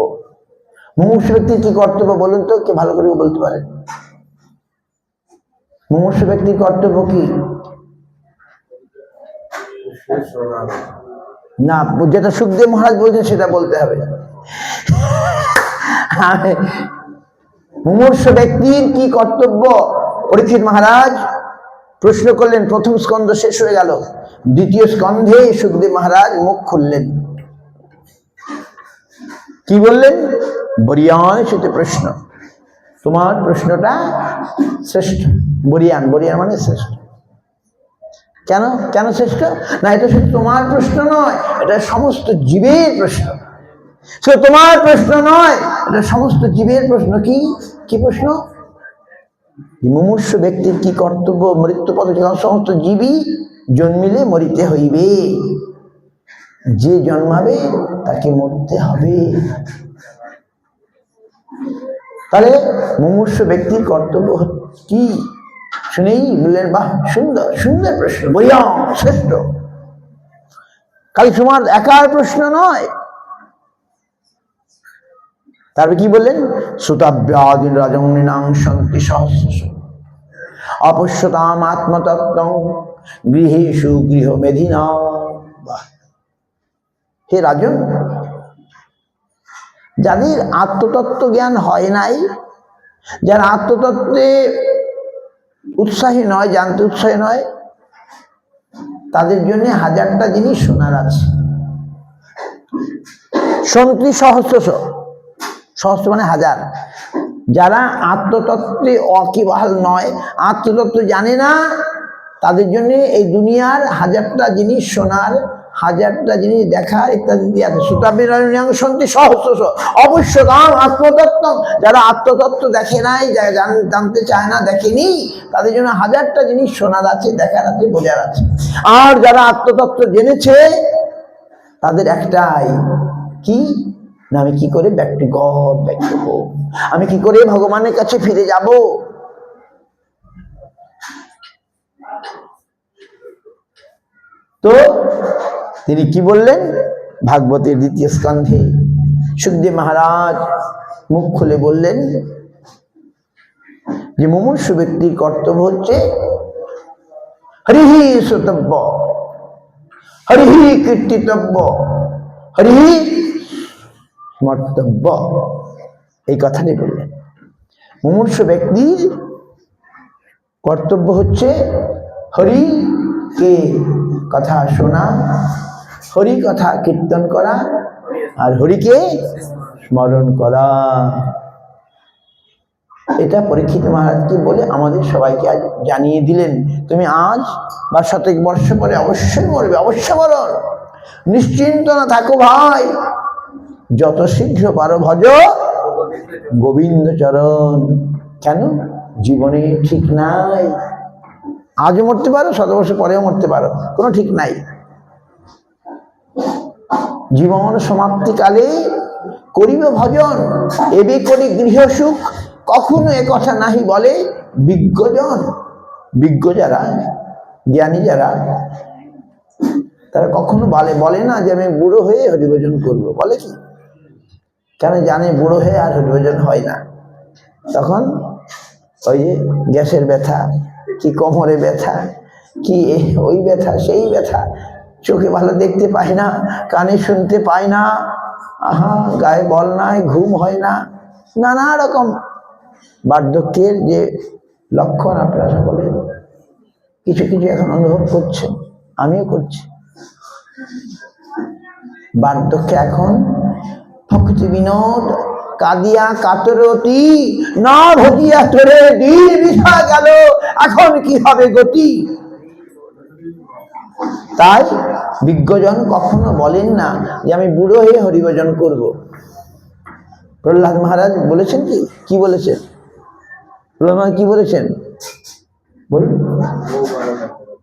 মুমূর্ষু ব্যক্তির কি কর্তব্য বলুন তো, কে ভালো করে বলতে পারেন? মুমূর্ষু ব্যক্তির কর্তব্য কি? না, যেটা সুখদেব মহারাজ বলছেন সেটা বলতে হবে। মুমূর্ষু ব্যক্তির কি কর্তব্য? পরীক্ষিত মহারাজ প্রশ্ন করলেন। প্রথম স্কন্ধ শেষ হয়ে গেল, দ্বিতীয় স্কন্ধে সুখদেব মহারাজ মুখ খুললেন। কি বললেন? বরিয়ান সেটা প্রশ্ন, তোমার প্রশ্নটা শ্রেষ্ঠ। বরিয়ান মানে শ্রেষ্ঠ। কেন শ্রেষ্ঠ? না, এটা শুধু তোমার প্রশ্ন নয়, এটা সমস্ত জীবের প্রশ্ন। শুধু তোমার প্রশ্ন নয়, এটা সমস্ত জীবের প্রশ্ন। কি প্রশ্ন? মুমূর্ষু ব্যক্তির কি কর্তব্য মৃত্যু পথে? সমস্ত জীবই জন্মিলে মরিতে হইবে, যে জন্মাবে তাকে মরতে হবে। তাহলে মুমূর্ষু ব্যক্তির কর্তব্য কি? শুনেই বললেন বাহ, সুন্দর প্রশ্ন, বলিয়া শ্রেষ্ঠ। খালি তোমার একার প্রশ্ন নয়। তারপরে কি বললেন? শ্রোতাব্যাদিন রাজন্যাং সন্তি সহস্র অপশ্যতাম আত্মতত্ত্বং গৃহেষু গৃহমেধিনা। বাহ! হে রাজন, যাদের আত্মতত্ত্ব জ্ঞান হয় নাই, যারা আত্মতত্ত্বে উৎসাহী নয়, জানতে উৎসাহী নয়, তাদের জন্য হাজারটা জিনিস শোনার আছে। সন্তি সহস্র মানে হাজার। যারা আত্মতত্ত্বে ওয়াকিবহাল নয়, আত্মতত্ত্ব জানে না, তাদের জন্য এই দুনিয়ার হাজারটা জিনিস শোনার, হাজারটা জিনিস দেখার ইত্যাদি আছে। সন্তি সহস্র অবশ্য দাম আত্মতত্ত্ব। যারা আত্মতত্ত্ব দেখে নাই, জানতে চায় না, দেখেনি, তাদের জন্য হাজারটা জিনিস শোনার আছে, দেখার আছে, বোঝার আছে। আর যারা আত্মতত্ত্ব জেনেছে, তাদের একটাই, কি না, আমি কি করে back to God, back to home, আমি কি করে ভগবানের কাছে ফিরে যাব। তো তিনি কি বললেন? ভাগবতের দ্বিতীয় স্কন্ধে সুখদেব মহারাজ মুখ খুলে বললেন যে মুমূর্ষু ব্যক্তির কর্তব্য হচ্ছে হরিহি শ্রোতব্য, হরিহি কীর্তিতব্য, হরিহি স্মর্তব্য। এই কথাটি বললেন। মুমূর্ষু ব্যক্তির কর্তব্য হচ্ছে হরিকে কথা শোনা, হরি কথা কীর্তন করা, আর হরিকে স্মরণ করা। এটা পরীক্ষিত মহারাজকে বলে আমাদের সবাইকে আজ জানিয়ে দিলেন। তুমি আজ বা শতক বর্ষ পরে অবশ্যই মরবে, অবশ্য মরণ, নিশ্চিন্ত না থাকো ভাই। যত শীঘ্র পারো ভজ গোবিন্দ চরণ। কেন? জীবনে ঠিক নাই। আজও মরতে পারো, 100 বছর পরেও মরতে পারো, কোনো ঠিক নাই। জীবন সমাপ্তিকালে করিব ভজন, এবে করি গৃহ সুখ, কখনো এ কথা নাহি বলে বিজ্ঞজন। বিজ্ঞ যারা, জ্ঞানী যারা, তারা কখনো বলে না যে আমি বুড়ো হয়ে হরিভজন করবো। বলে কি? কেন জানে বুড়ো হয়ে আর হরিভজন হয় না। তখন ওই যে গ্যাসের ব্যথা, কি কোমরে ব্যথা, কি ওই ব্যথা সেই ব্যথা, চোখে ভালো দেখতে পায় না, কানে শুনতে পায় না, গায়ে বল নাই, ঘুম হয় না, নানা রকম বার্ধক্যের যে লক্ষণ আপনারা সকলে কিছু কিছু এখন অনুভব করছেন, আমিও করছি। বার্ধক্যে এখন ভক্তি বিনোদ কাঁদিয়া কাতরতি, না ভজিয়া তোরে দিন বিধা গেল, এখন কি হবে গতি। তাই বিজ্ঞজন কখনো বলেন না যে আমি বুড়ো হয়ে হরিভজন করব। প্রহ্লাদ মহারাজ বলেছেন কি? কি বলেছেন? প্রহ্লাদ মহারাজ কি বলেছেন বলুন?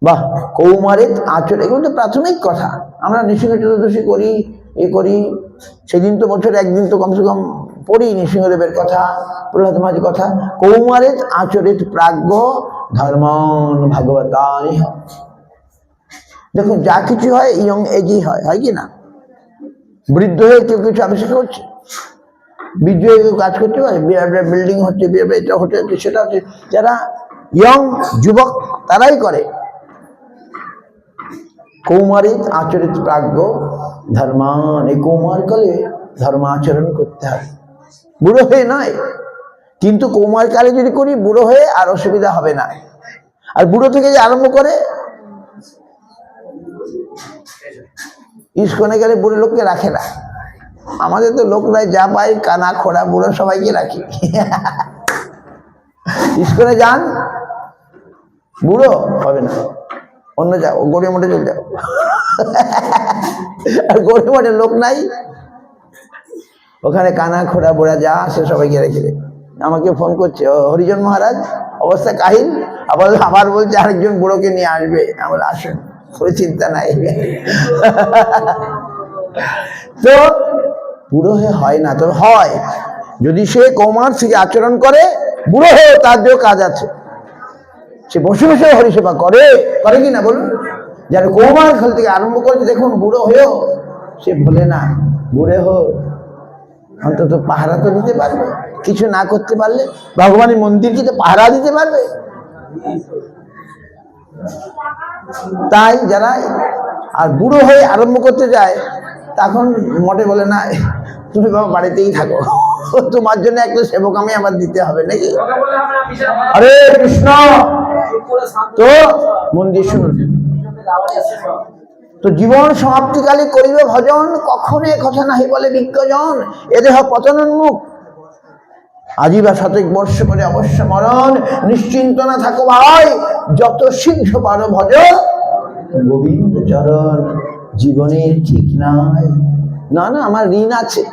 বাহ, কৌমারিত আচর, এগুলো তো প্রাথমিক কথা। আমরা নৃসিংহ চতুর্দশী করি, এ করি, সেদিন তো বছর একদিন তো কমসে কম পড়ি নৃসিংহদেবের কথা, প্রহ্লাদ মহারাজের কথা। কৌমারিত আচরিত প্রাজ্ঞ ধর্মন ভাগবতায়। দেখুন, যা কিছু হয় ইয়ং এজেই হয়, হয় কি না? বৃদ্ধ হয়ে কেউ কিছু আবিষ্কার করছে, বৃদ্ধ হয়ে কেউ কাজ করতে পারে, বিরাট বিরাট বিল্ডিং হচ্ছে, বিরাট এটা হচ্ছে, সেটা হচ্ছে। যারা ইয়ং যুবক তারাই করে। কৌমারিত আচরিত প্রাজ্ঞ ধর্মান, এই কৌমারকালে ধর্ম আচরণ করতে হয়, বুড়ো হয়ে নয়। কিন্তু কৌমারকালে যদি করি, বুড়ো হয়ে আর অসুবিধা হবে না। আর বুড়ো থেকে যে আরম্ভ করে, ইস্কনে গেলে বুড়ো লোককে রাখে না। আমাদের তো লোকরাই যা পায়, কানা খোড়া বুড়ো সবাইকে রাখি। ইস্কনে যান, বুড়ো হবে না, অন্য যাও, গড়িয়া মঠে চলে যাও। আর গড়িয়া মঠে লোক নাই, ওখানে কানা খোড়া বুড়া যা সে সবাইকে রেখে দেয়। আমাকে ফোন করছে হরিজন মহারাজ, অবস্থা কাহিল, আবার বলছে আরেকজন বুড়োকে নিয়ে আসবে। আমার আসেন, কোনো চিন্তা নাই। তো বুড়ো হয়ে হয় না, তবে হয় যদি সে কৌমার থেকে আচরণ করে। বুড়ো হয়ে তার যে কাজ আছে, সে বসে বসে হরিসেবা করে, করে কি না বলুন? যারা কৌমার কাল থেকে আরম্ভ করেছে, দেখুন বুড়ো হয়েও সে ভোলে না। বুড়ে হোক, অন্তত পাহারা তো দিতে পারবে, কিছু না করতে পারলে ভগবানের মন্দির কি তো পাহারা দিতে পারবে? তাই যারা আর বুড়ো হয়ে আরম্ভ করতে যায়, তখন মঠে বলে না, তুমি বাবা বাড়িতেই থাকো, তোমার জন্য একটা সেবক আমি আবার দিতে হবে নাকি? হরে কৃষ্ণ। তো মন্দির শুনুন, তো জীবন সমাপ্তিকালে করিবে ভজন, কখনো এ কথা নাহি বলে বিজ্ঞজন। এ দেহ পতনোন্মুখ, আজীবা 100 বর্ষ করে অবশ্য মরণ, নিশ্চিন্ত না থাকো ভাই, যত শীঘ্র পারো ভজ গোবিন্দ চরণ। জীবনের ঠিক নাই, না না আমার ঋণ আছে,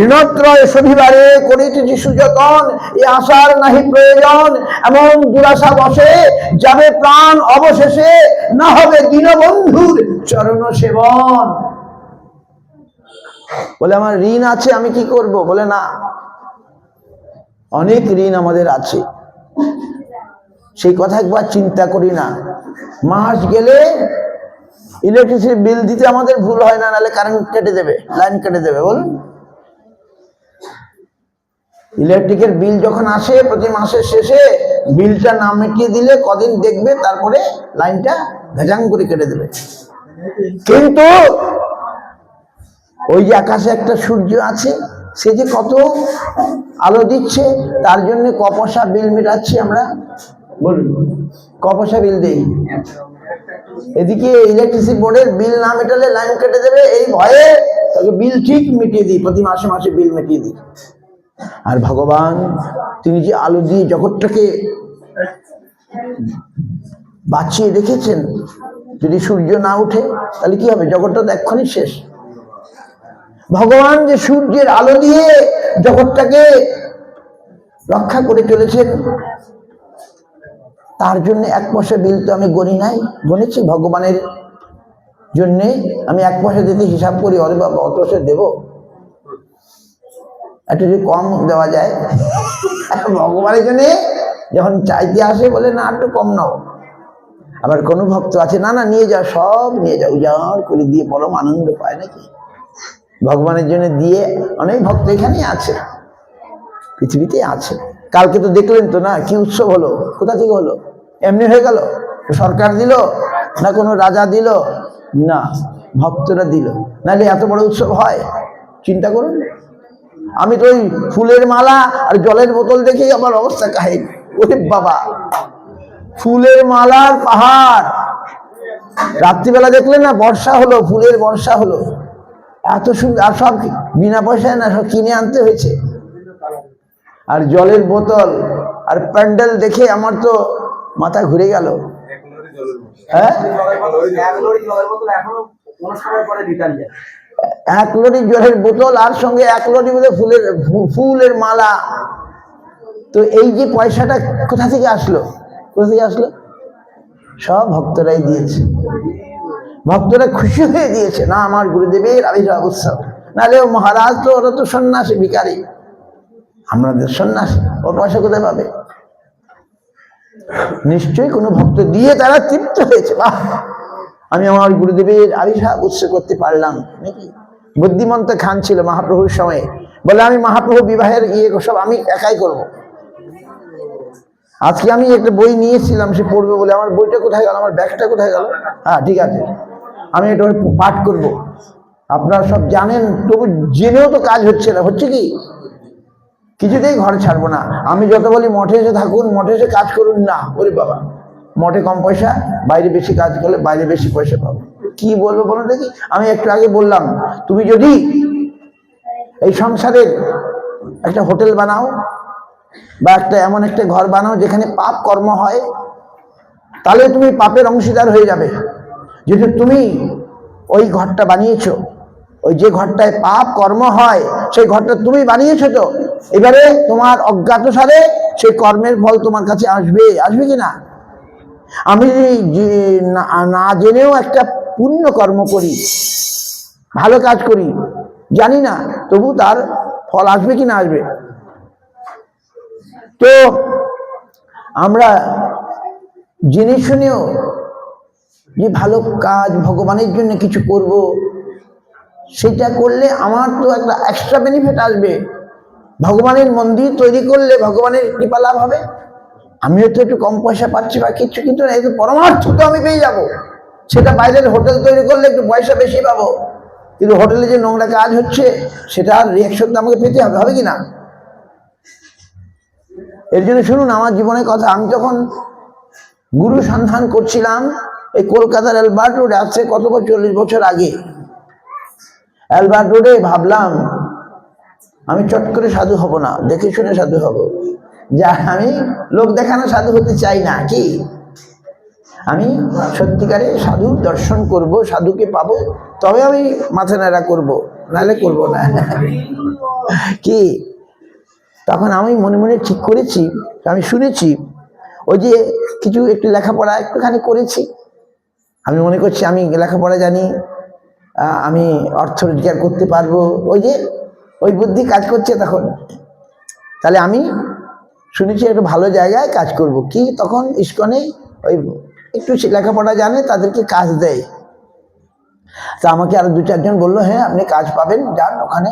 ঋণত্রয় শোধিবারে করিতেছি সুযতন, এ আশার নাহি প্রয়োজন, এমন দুরাশা বসে যাবে প্রাণ অবশেষে, না হবে দীনবন্ধুর চরণ সেবন। বলে আমার ঋণ আছে, আমি কি করব? বলে না, অনেক ঋণ আমাদের আছে, সেই কথা একবার চিন্তা করি না। মাস গেলে ইলেকট্রিসিটি বিল দিতে আমাদের ভুল হয় না, নাহলে কারেন্ট কেটে দেবে, লাইন কেটে দেবে। বলুন, ইলেকট্রিকের বিল যখন আসে প্রতি মাসের শেষে, বিলটা না মিটিয়ে দিলে কদিন দেখবে, তারপরে লাইনটা ভেজাং করে কেটে দেবে। কিন্তু ওই যে আকাশে একটা সূর্য আছে, সে যে কত আলো দিচ্ছে, তার জন্য ক পয়সা বিল মেটাচ্ছি আমরা? বলুন, ক পয়সা বিল দেই। এদিকে ইলেকট্রিসিটি বোর্ডের বিল না মেটালে লাইন কেটে দেবে, এই ভয়ে তাকে বিল ঠিক মিটিয়ে দিই, প্রতি মাসে মাসে বিল মিটিয়ে দিই। আর ভগবান তিনি যে আলো দিয়ে জগৎটাকে বাঁচিয়ে রেখেছেন, যদি সূর্য না উঠে তাহলে কি হবে? জগৎটা তো এক্ষুনি শেষ। ভগবান যে সূর্যের আলো দিয়ে জগৎটাকে রক্ষা করে চলেছেন, তার জন্য 1 পয়সা বিল তো আমি গণি নাই, গণেছি ভগবানের জন্যে। আমি 1 পয়সা দিতে হিসাব করি, অরে বাবা অত সে দেবো, একটু যদি কম দেওয়া যায়। ভগবানের জন্য যখন চাইতে আসে বলে না একটু কম নাও। আবার কোনো ভক্ত আছে না না নিয়ে যাও, সব নিয়ে যাও, উজাড় করে দিয়ে পরম আনন্দ পায় নাকি ভগবানের জন্য দিয়ে। অনেক ভক্ত এখানেই আছে, পৃথিবীতে আছে। কালকে তো দেখলেন তো না কি উৎসব হলো, কোথা থেকে হলো? এমনি হয়ে গেল? সরকার দিল না কোনো রাজা দিল? না, ভক্তরা দিল। নাহলে এত বড় উৎসব হয়? চিন্তা করুন। আমি তো ওই ফুলের মালা আর জলের বোতল দেখেই আমার অবস্থা কাহিল। ওরে বাবা, ফুলের মালার পাহাড়। রাত্রিবেলা দেখলেন না, বর্ষা হলো, ফুলের বর্ষা হলো, এত সুন্দর। আর সব বিনা পয়সায় না, সব কিনে আনতে হয়েছে। আর জলের বোতল আর প্যান্ডেল দেখে আমার তো মাথা ঘুরে গেল। হ্যাঁ, 1 লরি জলের বোতল আর সঙ্গে 1 লরি মধ্যে ফুলের মালা। তো এই যে পয়সাটা কোথা থেকে আসলো? কোথা থেকে আসলো? সব ভক্তরাই দিয়েছে। ভক্তরা খুশি হয়ে দিয়েছে, না আমার গুরুদেবের আবির্ভাব উৎসব। নাহলে ও মহারাজ তো, ওরা তো সন্ন্যাসী, ভিখারি, আমাদের সন্ন্যাসী, ও পয়সা কোথায় পাবে? নিশ্চয়ই কোনো ভক্ত দিয়ে তারা তৃপ্ত হয়েছে, বাহ আমি আমার গুরুদেবের আবির্ভাব উৎসব করতে পারলাম নাকি। বুদ্ধিমন্ত খান ছিল মহাপ্রভুর সময়ে, বলে আমি মহাপ্রভু বিবাহের সব আমি একাই করব। আজকে আমি একটা বই নিয়েছিলাম, সে পড়বে বলে, আমার বইটা কোথায় গেল, আমার ব্যাগটা কোথায় গেল? হ্যাঁ ঠিক আছে, আমি এটা পাঠ করব। আপনারা সব জানেন, তবু জেনেও তো কাজ হচ্ছে না। হচ্ছে কি, কিছুতেই ঘর ছাড়বো না। আমি যত বলি মঠে এসে থাকুন, মঠে এসে কাজ করুন, না ওরে বাবা মঠে কম পয়সা, বাইরে বেশি কাজ করলে বাইরে বেশি পয়সা পাবো। কি বলবো বলো দেখি? আমি একটু আগে বললাম, তুমি যদি এই সংসারের একটা হোটেল বানাও বা এমন একটা ঘর বানাও যেখানে পাপ কর্ম হয়, তাহলে তুমি পাপের অংশীদার হয়ে যাবে। যেহেতু তুমি ওই ঘরটা বানিয়েছো, ওই যে ঘরটায় পাপ কর্ম হয় সেই ঘরটা তুমি বানিয়েছো, তো এবারে তোমার অজ্ঞাতসারে সেই কর্মের ফল তোমার কাছে আসবে। আসবে কি না? আমি না জেনেও একটা পুণ্য কর্ম করি, ভালো কাজ করি, জানি না, তবু তার ফল আসবে কি না আসবে? তো আমরা জেনে শুনেও যে ভালো কাজ ভগবানের জন্য কিছু করব, সেটা করলে আমার তো একটা এক্সট্রা বেনিফিট আসবে। ভগবানের মন্দির তৈরি করলে ভগবানের কৃপা লাভ হবে। আমিও তো একটু কম পয়সা পাচ্ছি বা কিছু, কিন্তু এই পরমার্থ তো আমি পেয়ে যাব। সেটা বাইরের হোটেল তৈরি করলে একটু পয়সা বেশি পাবো, কিন্তু হোটেলে যে নোংরা কাজ হচ্ছে সেটার রিয়াকশন তো আমাকে পেতে হবে, হবে কি না? এর জন্য শুনুন আমার জীবনের কথা। আমি যখন গুরু সন্ধান করছিলাম এই কলকাতার অ্যালবার্ট রোডে, আসছে কত 40 বছর আগে, অ্যালবার্ট রোডে ভাবলাম আমি চট করে সাধু হব না, দেখে শুনে সাধু হব। যা আমি লোক দেখানো সাধু হতে চাই না, কি আমি সত্যিকারে সাধুর দর্শন করব, সাধুকে পাবো, তবে আমি মাথা নাড়া করব, নাহলে করব না। কি তখন আমি মনে মনে ঠিক করেছি, আমি শুনেছি ওই যে কিছু একটু লেখাপড়া একটুখানি করেছি, আমি মনে করছি আমি লেখাপড়া জানি, আমি অর্থ রোজগার করতে পারবো, ওই বুদ্ধি কাজ করছে তখন। তাহলে আমি শুনেছি একটু ভালো জায়গায় কাজ করব। কি তখন ইস্কনে ওই একটু লেখাপড়া জানে তাদেরকে কাজ দেয়। তা আমাকে আরো 2-4 জন বললো, হ্যাঁ আপনি কাজ পাবেন, যান ওখানে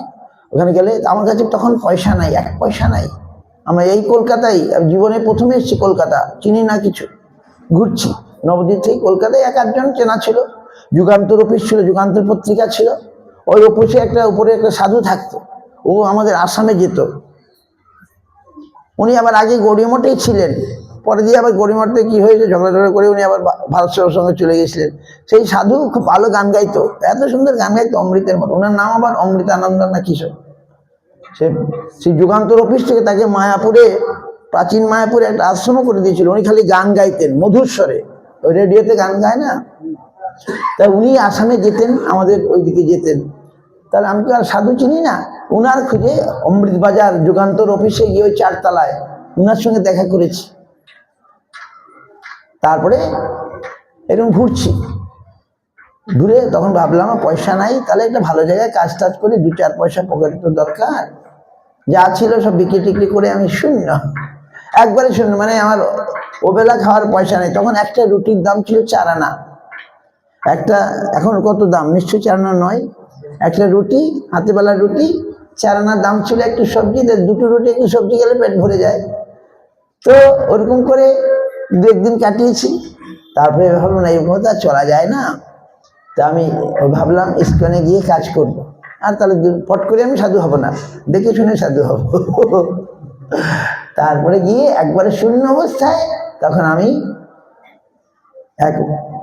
গেলে। আমার কাছে তখন পয়সা নাই, 1 পয়সা নাই। আমি এই কলকাতায় জীবনে প্রথমে এসেছি, কলকাতা চিনি না কিছু, ঘুরছি নবদ্বীপ থেকে কলকাতায়। 1-8 জন চেনা ছিল, যুগান্তর অফিস ছিল, যুগান্তর পত্রিকা ছিল, ওই অফিসে উপরে একটা সাধু থাকতো, ও আমাদের আসামে যেত। উনি আবার আগে গড়িমঠেই ছিলেন, পরে দিয়ে আবার গড়িমঠে কি হয়েছে ঝগড়া করে উনি আবার ভারত সেবার সঙ্গে চলে গেছিলেন। সেই সাধু খুব ভালো গান গাইতো, এত সুন্দর গান গাইতো অমৃতের মতো। ওনার নাম আবার অমৃতানন্দ না কিশোর। সেই যুগান্তর অফিস থেকে তাকে মায়াপুরে, প্রাচীন মায়াপুরে একটা আশ্রমও করে দিয়েছিল। উনি খালি গান গাইতেন মধুর স্বরে, ওই রেডিওতে গান গায় না, তাই উনি আসামে যেতেন, আমাদের ওইদিকে যেতেন। তাহলে আমি তো আর সাধু চিনি না। উনার খুঁজে অমৃতবাজার যুগান্তর অফিসে গিয়ে ওই 4 তলায় উনার সঙ্গে দেখা করেছি। তারপরে এরকম ঘুরছি, ঘুরে তখন ভাবলাম পয়সা নাই, তাহলে একটা ভালো জায়গায় কাজ টাজ করি, 2-4 পয়সা পকেটে তো দরকার। যা ছিল সব বিক্রি টিক্রি করে আমি শূন্য, একবারে শূন্য, মানে আমার ওবেলা খাওয়ার পয়সা নেই। তখন একটা রুটির দাম ছিল 4 আনা, একটা, এখন কত দাম নিশ্চয়ই 4 আনা নয়। একটা রুটি, হাতে বেলা রুটি 4 আনার দাম ছিল। একটু সবজি, 2টো রুটি একটু সবজি গেলে পেট ভরে যায়। তো ওরকম করে 2-1 দিন কাটিয়েছি। তারপরে ভাবলাম না, এই কথা চলা যায় না। তা আমি ভাবলাম ইস্কনে গিয়ে কাজ করব, আর তাহলে পট করে আমি সাধু হব না, দেখে শুনে সাধু হব। তারপরে গিয়ে একবারে শূন্য অবস্থায় তখন আমি এক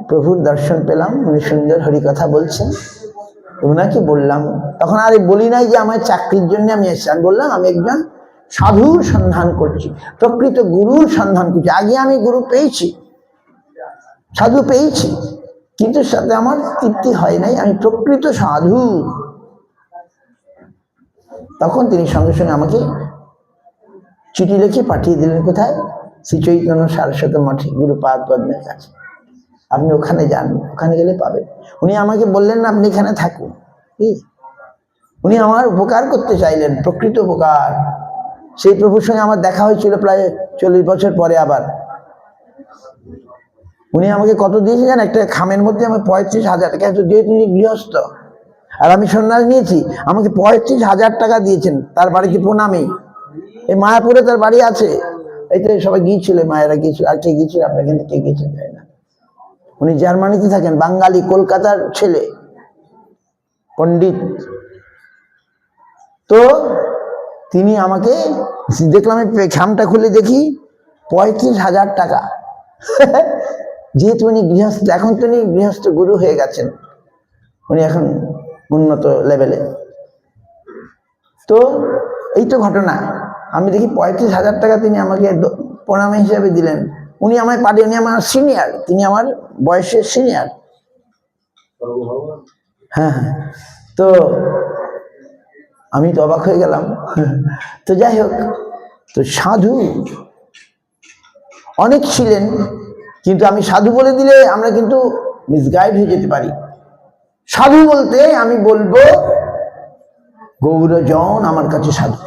প্রভুর দর্শন পেলাম। উনি সুন্দর হরিকথা বলছেন, ওনাকে বললাম, তখন আর বলি নাই যে আমার চাকরির জন্য আমি এসেছি, আমি বললাম আমি একজন সাধুর সন্ধান করছি, প্রকৃত গুরুর সন্ধান করছি। আগে আমি গুরু পেয়েছি, সাধু পেয়েছি, কিন্তু সাথে আমার তৃপ্তি হয় নাই, আমি প্রকৃত সাধু। তখন তিনি সঙ্গে সঙ্গে আমাকে চিঠি লিখে পাঠিয়ে দিলেন কোথায়, শ্রী চৈতন্য সারস্বত মঠে গুরুপাদ পদ্মের কাছে। আপনি ওখানে যান, ওখানে গেলে পাবেন। উনি আমাকে বললেন না আপনি এখানে থাকুন, কি উনি আমার উপকার করতে চাইলেন, প্রকৃত উপকার। সেই প্রভুর সঙ্গে আমার দেখা হয়েছিল প্রায় 40 বছর পরে আবার। উনি আমাকে কত দিয়েছেন জানেন, একটা খামের মধ্যে আমার 35,000 টাকা, যেহেতু তিনি গৃহস্থ আর আমি সন্ন্যাস নিয়েছি, আমাকে 35,000 টাকা দিয়েছেন। তার বাড়িতে প্রণামী, এই মায়াপুরে তার বাড়ি আছে। এই তো সবাই গিয়েছিল, মায়েরা গিয়েছিল, আর কে গিয়েছিল, আপনার কিন্তু কে গিয়েছেন যায় না। উনি জার্মানিতে থাকেন, বাঙালি, কলকাতার ছেলে, পণ্ডিত। তো তিনি আমাকে, দেখলাম খামটা খুলে দেখি 35,000 টাকা। যেহেতু উনি গৃহস্থ, এখন তো উনি গৃহস্থ গুরু হয়ে গেছেন, উনি এখন উন্নত লেভেলে। তো এই তো ঘটনা, আমি দেখি 35,000 টাকা তিনি আমাকে প্রণামী হিসাবে দিলেন। উনি আমায় পাঠিয়ে, উনি আমার সিনিয়র, তিনি আমার বয়সের সিনিয়র। হ্যাঁ হ্যাঁ, তো আমি তো অবাক হয়ে গেলাম। তো যাই হোক, তো সাধু অনেক ছিলেন, কিন্তু আমি সাধু বলে দিলে আমরা কিন্তু মিসগাইড হয়ে যেতে পারি। সাধু বলতে আমি বলবো গৌরজন আমার কাছে সাধু।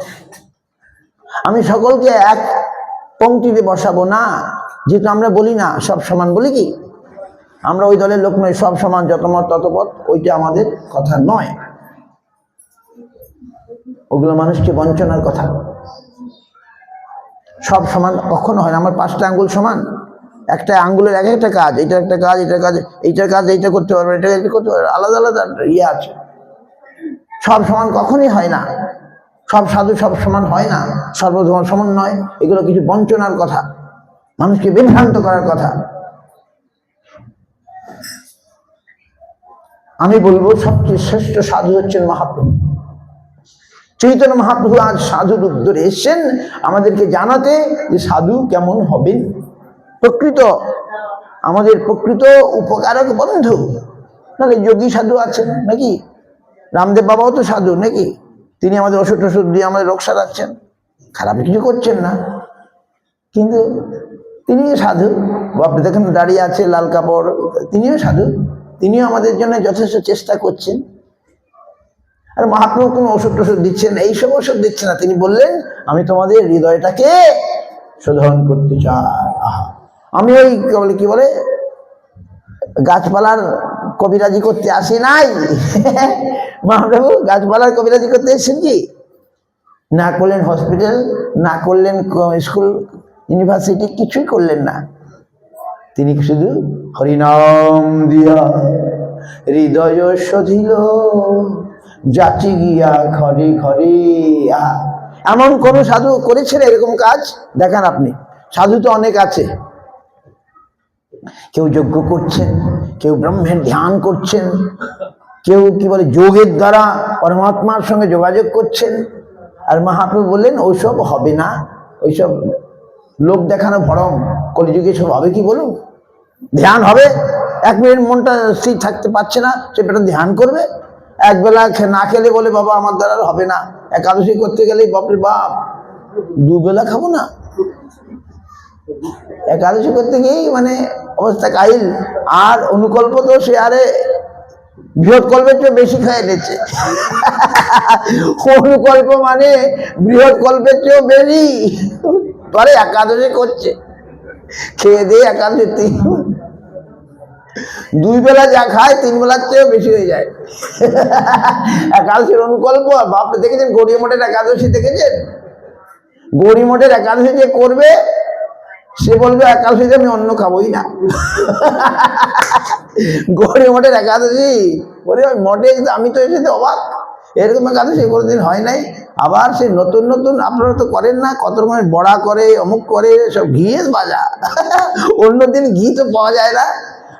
আমি সকলকে এক পংক্তিতে বসাবো না, যেহেতু আমরা বলি না সব সমান, বলি কি আমরা ওই দলের লোক নয়, সব সমান, যত মত তত পথ, ওইটা আমাদের কথা নয়। ওগুলো মানুষকে বঞ্চনার কথা। সব সমান কখনো হয় না। আমার 5টা আঙ্গুল সমান, একটা আঙ্গুলের এক একটা কাজ, এটা একটা কাজ, এটার কাজ, এইটার কাজ এইটা করতে পারবে, এটা করতে পারবে, আলাদা আলাদা ইয়ে আছে। সব সমান কখনই হয় না, সব সাধু সব সমান হয় না, সর্বধর্ম সমান নয়। এগুলো কিছু বঞ্চনার কথা, মানুষকে বিভ্রান্ত করার কথা। আমি বলবো সবচেয়ে শ্রেষ্ঠ সাধু হচ্ছেন মহাপ্রভু। চৈতন্য মহাপ্রভু আজ সাধু রূপ ধরে এসেছেন আমাদেরকে জানাতে যে সাধু কেমন হবেন, প্রকৃত আমাদের প্রকৃত উপকারক বন্ধু। নাহলে যোগী সাধু আছেন নাকি, রামদেব বাবাও তো সাধু নাকি, তিনি আমাদের ওষুধ টষুধ দিয়ে আমাদের রোগ সারাচ্ছেন, খারাপ কিছু করছেন না, কিন্তু তিনিও সাধু। আপনি দেখেন দাঁড়িয়ে আছে, লাল কাপড়, তিনিও সাধু, তিনিও আমাদের জন্য যথেষ্ট চেষ্টা করছেন। আর মহাপ্রভু কোনো ওষুধ টষুধ দিচ্ছেন, এইসব ওষুধ দিচ্ছে না। তিনি বললেন আমি তোমাদের হৃদয়টাকে শোধন করতে চাই। আমি ওই কি বলে গাছপালার কবিরাজি করতে আসি নাই। মহাপ্রভু গাছপালার কবিরাজি করতে এসেছেন কি, না করলেন হসপিটাল, না করলেন স্কুল ইউনিভার্সিটি, কিছুই করলেন না। তিনি শুধু হরিনাম দিয়া হৃদয় শোধিল, যাচি গিয়া ঘরে ঘরে। এমন কোন সাধু করেছেন এরকম কাজ দেখান আপনি। সাধু তো অনেক আছে, কেউ যজ্ঞ করছেন, কেউ ব্রহ্মের ধ্যান করছেন, কেউ কি বলে যোগের দ্বারা পরমাত্মার সঙ্গে যোগাযোগ করছেন। আর মহাপ্রভু বললেন ওইসব হবে না, ওইসব লোক দেখানো ভরম, কলিযুগে সব হবে কি বলুন। ধ্যান হবে, 1 মিনিট মনটা স্থির থাকতে পারছে না, সেটা ধ্যান করবে, একবেলা না খেলে বলে বাবা আমার দ্বারা আর হবে না, একাদশী করতে গেলেই বাপরে বাপ দুবেলা খাবো না, একাদশী করতে গিয়েই মানে অবস্থা কাহিল। আর অনুকল্প তো সে আরে বৃহৎ কল্পের চেয়ে বেশি খেয়ে নিচ্ছে। অনুকল্প মানে বৃহৎ কল্পের চেয়েও বেশি, পরে একাদশী করছে, খেয়ে দিয়ে একাদশী দুই বেলা যা খায় তিন বেলার চেয়েও বেশি হয়ে যায়। একাদশীর অনুকল্প। বাপরে দেখেছেন গৌরী মঠের একাদশী দেখেছেন? গৌরী মঠের একাদশী যে করবে সে বলবে একাদশীতে আমি অন্ন খাবোই না। গৌরী মঠের একাদশী বলে ওই মঠে, আমি তো এসে অবাক, এরকম একাদশী কোনোদিন হয় নাই। আবার সে নতুন নতুন, আপনারা তো করেন না, কত রকমের বড়া করে, অমুক করে, সব ঘিয়ের ভাজা। অন্যদিন ঘি তো পাওয়া যায় না,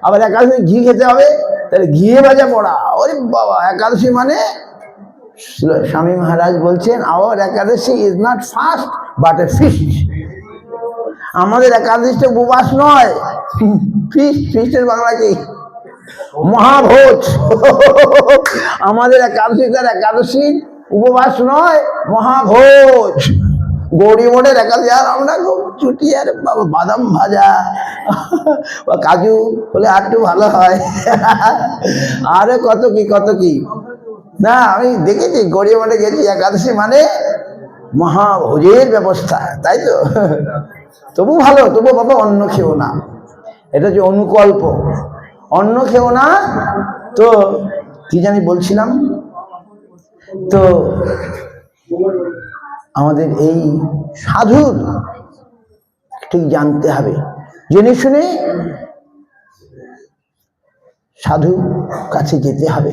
আবার একাদশী ঘি খেতে হবে, তাহলে ঘিয়ে ভাজা বড়া। ওরে বাবা, একাদশী মানে স্বামী মহারাজ বলছেন our Ekadashi is not fast but a feast. আমাদের একাদশীটা উপবাস নয়, ফিস্ট। ফিস্টের বাংলা কি? মহাভোজ। আমাদের একাদশীর উপবাস নয়, মহাভোজ। গৌরী মঠের একাদশী আর আমরা খুব ছুটি, আর বাবা বাদাম ভাজা বা কাজু হলে আর একটু ভালো হয়। আরে কত কি কত কি না, আমি দেখেছি গৌরী মঠে গেছি, একাদশী মানে মহাভোজের ব্যবস্থা, তাই তো? তবু ভালো, তবু বাবা অন্ন খেও না, এটা যে অনুকল্প, অন্ন খেও না। তো কি জানি বলছিলাম, তো আমাদের এই সাধুর ঠিক জানতে হবে, জেনে শুনে সাধু কাছে যেতে হবে,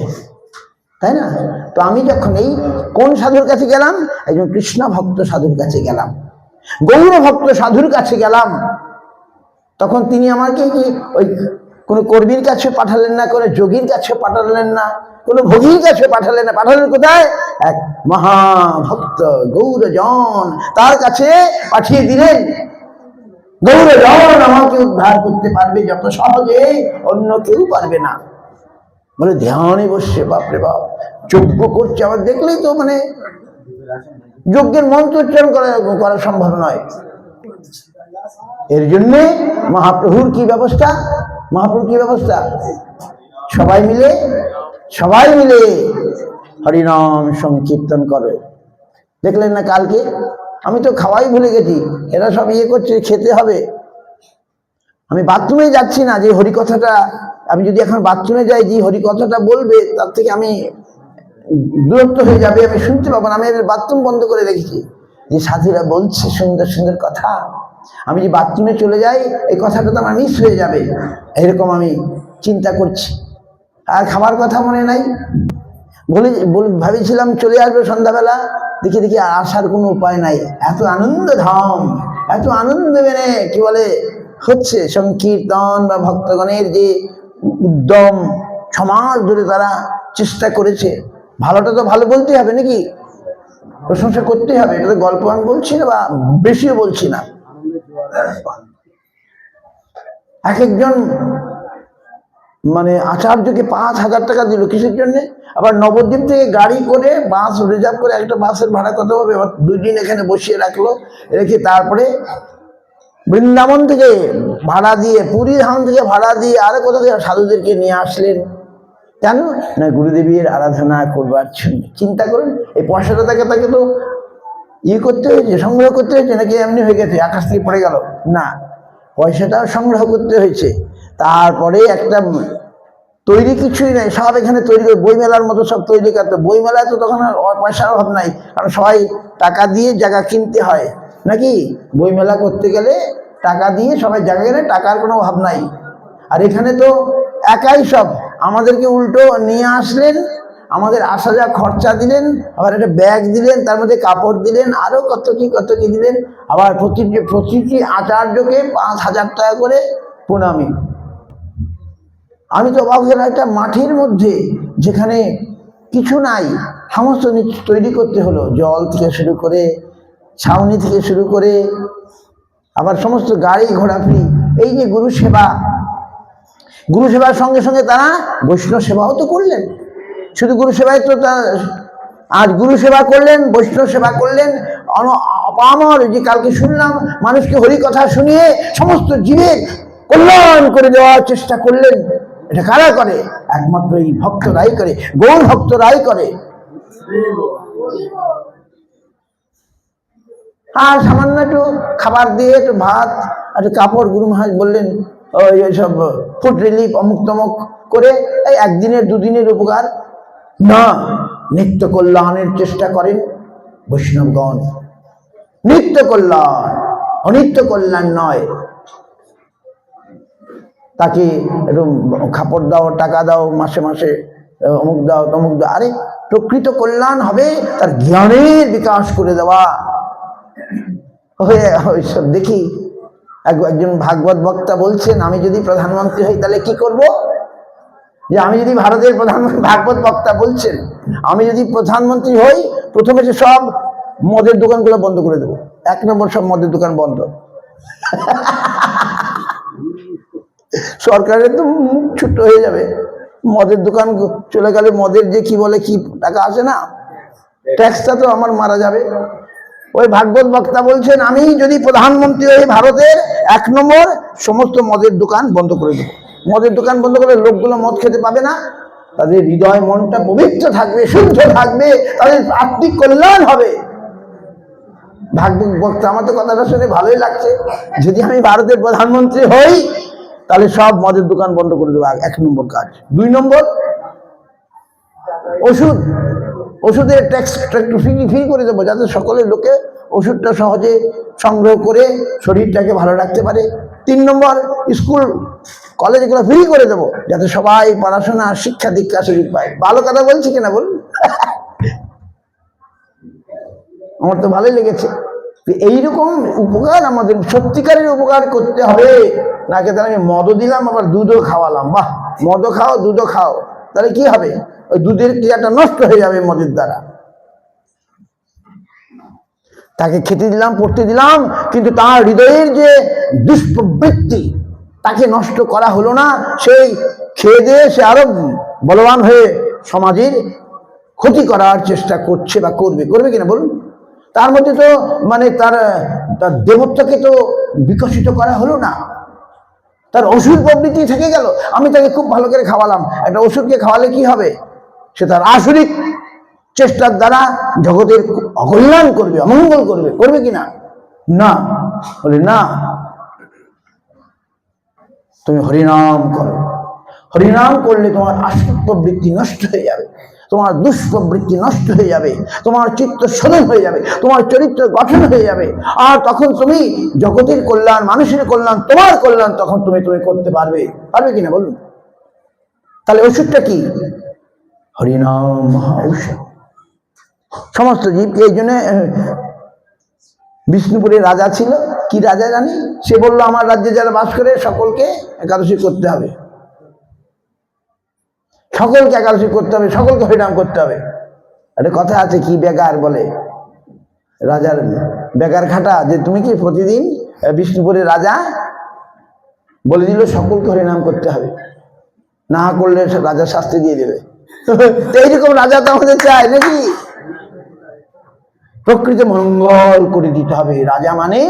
তাই না? তো আমি যখন এই কোন সাধুর কাছে গেলাম, একজন কৃষ্ণ ভক্ত সাধুর কাছে গেলাম, গৌর ভক্ত সাধুর কাছে গেলাম, তখন তিনি আমাকে কি ওই কোনো কর্মীর কাছে পাঠালেন না, কোনো যোগীর কাছে পাঠালেন না, কোনো ভোগীর কাছে পাঠালেন না, পাঠালেন কোথায়? এক মহাভক্ত গৌরজন, তার কাছে পাঠিয়ে দিলেন। গৌরজন আমাকে উদ্ধার করতে পারবে যত সহজে, অন্য কেউ পারবে না। বলে ধ্যানে বসছে, বাপরে বাপ, যজ্ঞ করছে। আবার দেখলেই তো মানে যজ্ঞের মন্ত্র উচ্চারণ করা সম্ভব নয়। এর জন্যে মহাপ্রভুর কি ব্যবস্থা? মহাপ্রভুর কি ব্যবস্থা? সবাই মিলে হরিনাম সংকীর্তন করে। দেখলেন না কালকে? আমি তো খাওয়াই ভুলে গেছি, এরা সব ইয়ে করছে, খেতে হবে। আমি বাথরুমে যাচ্ছি না, যে হরিকথাটা, আমি যদি এখন বাথরুমে যাই, যে হরিকথাটা বলবে তার থেকে আমি বিরক্ত হয়ে যাবে, আমি শুনতে পাবো না। আমি বাথরুম বন্ধ করে রেখেছি, যে সাথীরা বলছে সুন্দর সুন্দর কথা, আমি যে বাথরুমে চলে যাই এই কথাটা তো আমার মিস হয়ে যাবে, এরকম আমি চিন্তা করছি। আর খাবার কথা মনে নাই, ভাবেছিলাম চলে আসবে সন্ধ্যাবেলা, দেখি আর আসার কোনো উপায় নাই। এত আনন্দ ধাম, এত আনন্দ মানে কি বলে হচ্ছে সংকীর্তন বা ভক্তগণের যে উদ্যম, সমাজ ধরে তারা চেষ্টা করেছে। ভালোটা তো ভালো বলতে হবে নাকি, প্রশংসা করতে হবে। এটা তো গল্প আমি বলছি না, বা বেশিও বলছি না। এক একজন মানে আচার্যকে 5,000 টাকা দিল, কিসের জন্যে? আবার নবদ্বীপ থেকে গাড়ি করে বাস রিজার্ভ করে, একটা বাসের ভাড়া কত হবে, 2 দিন এখানে বসিয়ে রাখলো, রেখে তারপরে বৃন্দাবন থেকে ভাড়া দিয়ে, পুরী ধাম থেকে ভাড়া দিয়ে, আরো কোথাও থেকে সাধুদেরকে নিয়ে আসলেন। কেন না? গুরুদেবের আরাধনা করবার জন্য। চিন্তা করুন, এই পয়সাটা তাকে তো ইয়ে করতে হয়েছে, সংগ্রহ করতে হয়েছে, নাকি এমনি হয়ে গেছে আকাশ থেকে পড়ে গেল? না, পয়সাটাও সংগ্রহ করতে হয়েছে। তারপরে একটা তৈরি কিছুই নাই, সব এখানে তৈরি করে, বইমেলার মতো সব তৈরি করতে। বইমেলায় তো তখন আর পয়সার অভাব নাই, কারণ সবাই টাকা দিয়ে জায়গা কিনতে হয় নাকি? বইমেলা করতে গেলে টাকা দিয়ে সবাই জায়গা কিনে, টাকার কোনো অভাব নাই। আর এখানে তো একাই সব, আমাদেরকে উল্টো নিয়ে আসলেন, আমাদের আসা যা খরচা দিলেন, আবার একটা ব্যাগ দিলেন, তার মধ্যে কাপড় দিলেন, আরো কত কি দিলেন। আবার প্রতিটি আচার্যকে 5,000 টাকা করে প্রণামী। আমি তো অবাক হলাম, একটা মাঠের মধ্যে যেখানে কিছু নাই, সমস্ত তৈরি করতে হলো, জল থেকে শুরু করে, ছাউনি থেকে শুরু করে, আবার সমস্ত গাড়ি ঘোড়া ফ্রি। এই যে গুরু সেবার সঙ্গে সঙ্গে তারা বৈষ্ণব সেবাও তো করলেন। শুধু গুরু সেবায় তো আজ গুরু সেবা করলেন, বৈষ্ণব সেবা করলেন, অপামর যে কালকে শুনলাম মানুষকে হরি কথা শুনিয়ে সমস্ত জীবের কল্যাণ করে দেওয়ার চেষ্টা করলেন। এটা কারা করে? একমাত্র এই ভক্তরাই করে, গৌর ভক্তরাই করে। আর সামান্য একটু খাবার দিয়ে একটু ভাত, একটু কাপড়, গুরু মহারাজ বললেন ওই সব ফুড রিলিফ অমুক তমুক করে এই একদিনের দুদিনের উপকার না, নিত্য কল্যাণের চেষ্টা করেন বৈষ্ণবগণ। নিত্য কল্যাণ, অনিত্য কল্যাণ নয়। তাকে একটু খাপড় দাও, টাকা দাও, মাসে মাসে অমুক দাও তমুক দাও। আরে প্রকৃত কল্যাণ হবে তার জ্ঞানের বিকাশ করে দেওয়া। ওইসব দেখি একজন ভাগবত বক্তা বলছেন, আমি যদি প্রধানমন্ত্রী হই তাহলে কি করব? যে আমি যদি ভারতের প্রধানমন্ত্রী, ভাগবত বক্তা বলছেন, আমি যদি প্রধানমন্ত্রী হই প্রথমে যে সব মদের দোকানগুলো বন্ধ করে দেবো। 1 নম্বর সব মদের দোকান বন্ধ। সরকারের তো মুখ ছোট্ট হয়ে যাবে, মদের দোকান চলে গেলে মদের যে কি বলে কি টাকা আসে না, ট্যাক্সটা তো আমার মারা যাবে। ওই ভাগবত বক্তা বলছেন, আমি যদি প্রধানমন্ত্রী হই ভারতের 1 নম্বর সমস্ত মদের দোকান বন্ধ করে দেবো। মদের দোকান বন্ধ করলে লোকগুলো মদ খেতে পাবে না, তাদের হৃদয় মনটা পবিত্র থাকবে, শুদ্ধ থাকবে, তাদের আত্মিক কল্যাণ হবে। ভাগবত বক্তা, আমার তো কথাটা শুনে ভালোই লাগছে। যদি আমি ভারতের প্রধানমন্ত্রী হই তাহলে সব মদের দোকান বন্ধ করে দেবো, 1 নম্বর কাজ। 2 নম্বর, ওষুধের ট্যাক্স একটু ফ্রি করে দেবো, যাতে সকলের লোকে ওষুধটা সহজে সংগ্রহ করে শরীরটাকে ভালো রাখতে পারে। 3 নম্বর, স্কুল কলেজগুলো ফ্রি করে দেবো, যাতে সবাই পড়াশোনা শিক্ষা দীক্ষা সুযোগ পায়। ভালো কথা বলছি কিনা বলুন? আমার তো ভালোই লেগেছে। এইরকম উপকার আমাদের সত্যিকারের উপকার করতে হবে। নাকি তাহলে আমি মদও দিলাম আবার দুধও খাওয়ালাম, বাহ, মদও খাও দুধও খাও, তাহলে কি হবে? ওই দুধের ক্রিয়াটা নষ্ট হয়ে যাবে মদের দ্বারা। তাকে খেতে দিলাম, পড়তে দিলাম, কিন্তু তার হৃদয়ের যে দুষ্প্রবৃত্তি তাকে নষ্ট করা হলো না। সেই খেয়ে দিয়ে সে আরো বলবান হয়ে সমাজের ক্ষতি করার চেষ্টা করছে বা করবে কিনা বলুন? তার মধ্যে তো মানে তার দেবত্বকে তো বিকশিত করা হলো না, তার ওষুধ প্রবৃত্তি থেকে গেল। আমি তাকে খুব ভালো করে খাওয়ালাম, একটা ওষুধকে খাওয়ালে কি হবে? সে তার আসরিক চেষ্টার দ্বারা জগতের অকল্যাণ করবে, অমঙ্গল করবে কিনা? না। বলে না, তুমি হরিনাম করো। হরিনাম করলে তোমার আসক্ত প্রবৃত্তি নষ্ট হয়ে যাবে, তোমার দুষ্প্রবৃত্তি নষ্ট হয়ে যাবে, তোমার চিত্ত শোধন হয়ে যাবে, তোমার চরিত্র গঠন হয়ে যাবে। আর তখন তুমি জগতের কল্যাণ, মানুষের কল্যাণ, তোমার কল্যাণ তখন তুমি করতে পারবে কিনা বলুন? তাহলে ওষুধটা কি? হরিনাম মহা ঔষধ। সমস্ত জীবকে। এই জন্য বিষ্ণুপুরের রাজা ছিল, কি রাজা জানি, সে বললো আমার রাজ্যে যারা বাস করে সকলকে একাদশী করতে হবে, সকলকে একাদশী করতে হবে, সকলকে হরিনাম করতে হবে। একটা কথা আছে, কি বেগার বলে, রাজার বেগার খাটা, যে তুমি কি প্রতিদিন, বিষ্ণুপুরের রাজা বলে দিল সকলকে হরিনাম করতে হবে, না করলে রাজা শাস্তি দিয়ে দেবে। এইরকম রাজা তো আমাদের চায় নাকি? প্রকৃত মঙ্গল করে দিতে হবে। রাজা মানে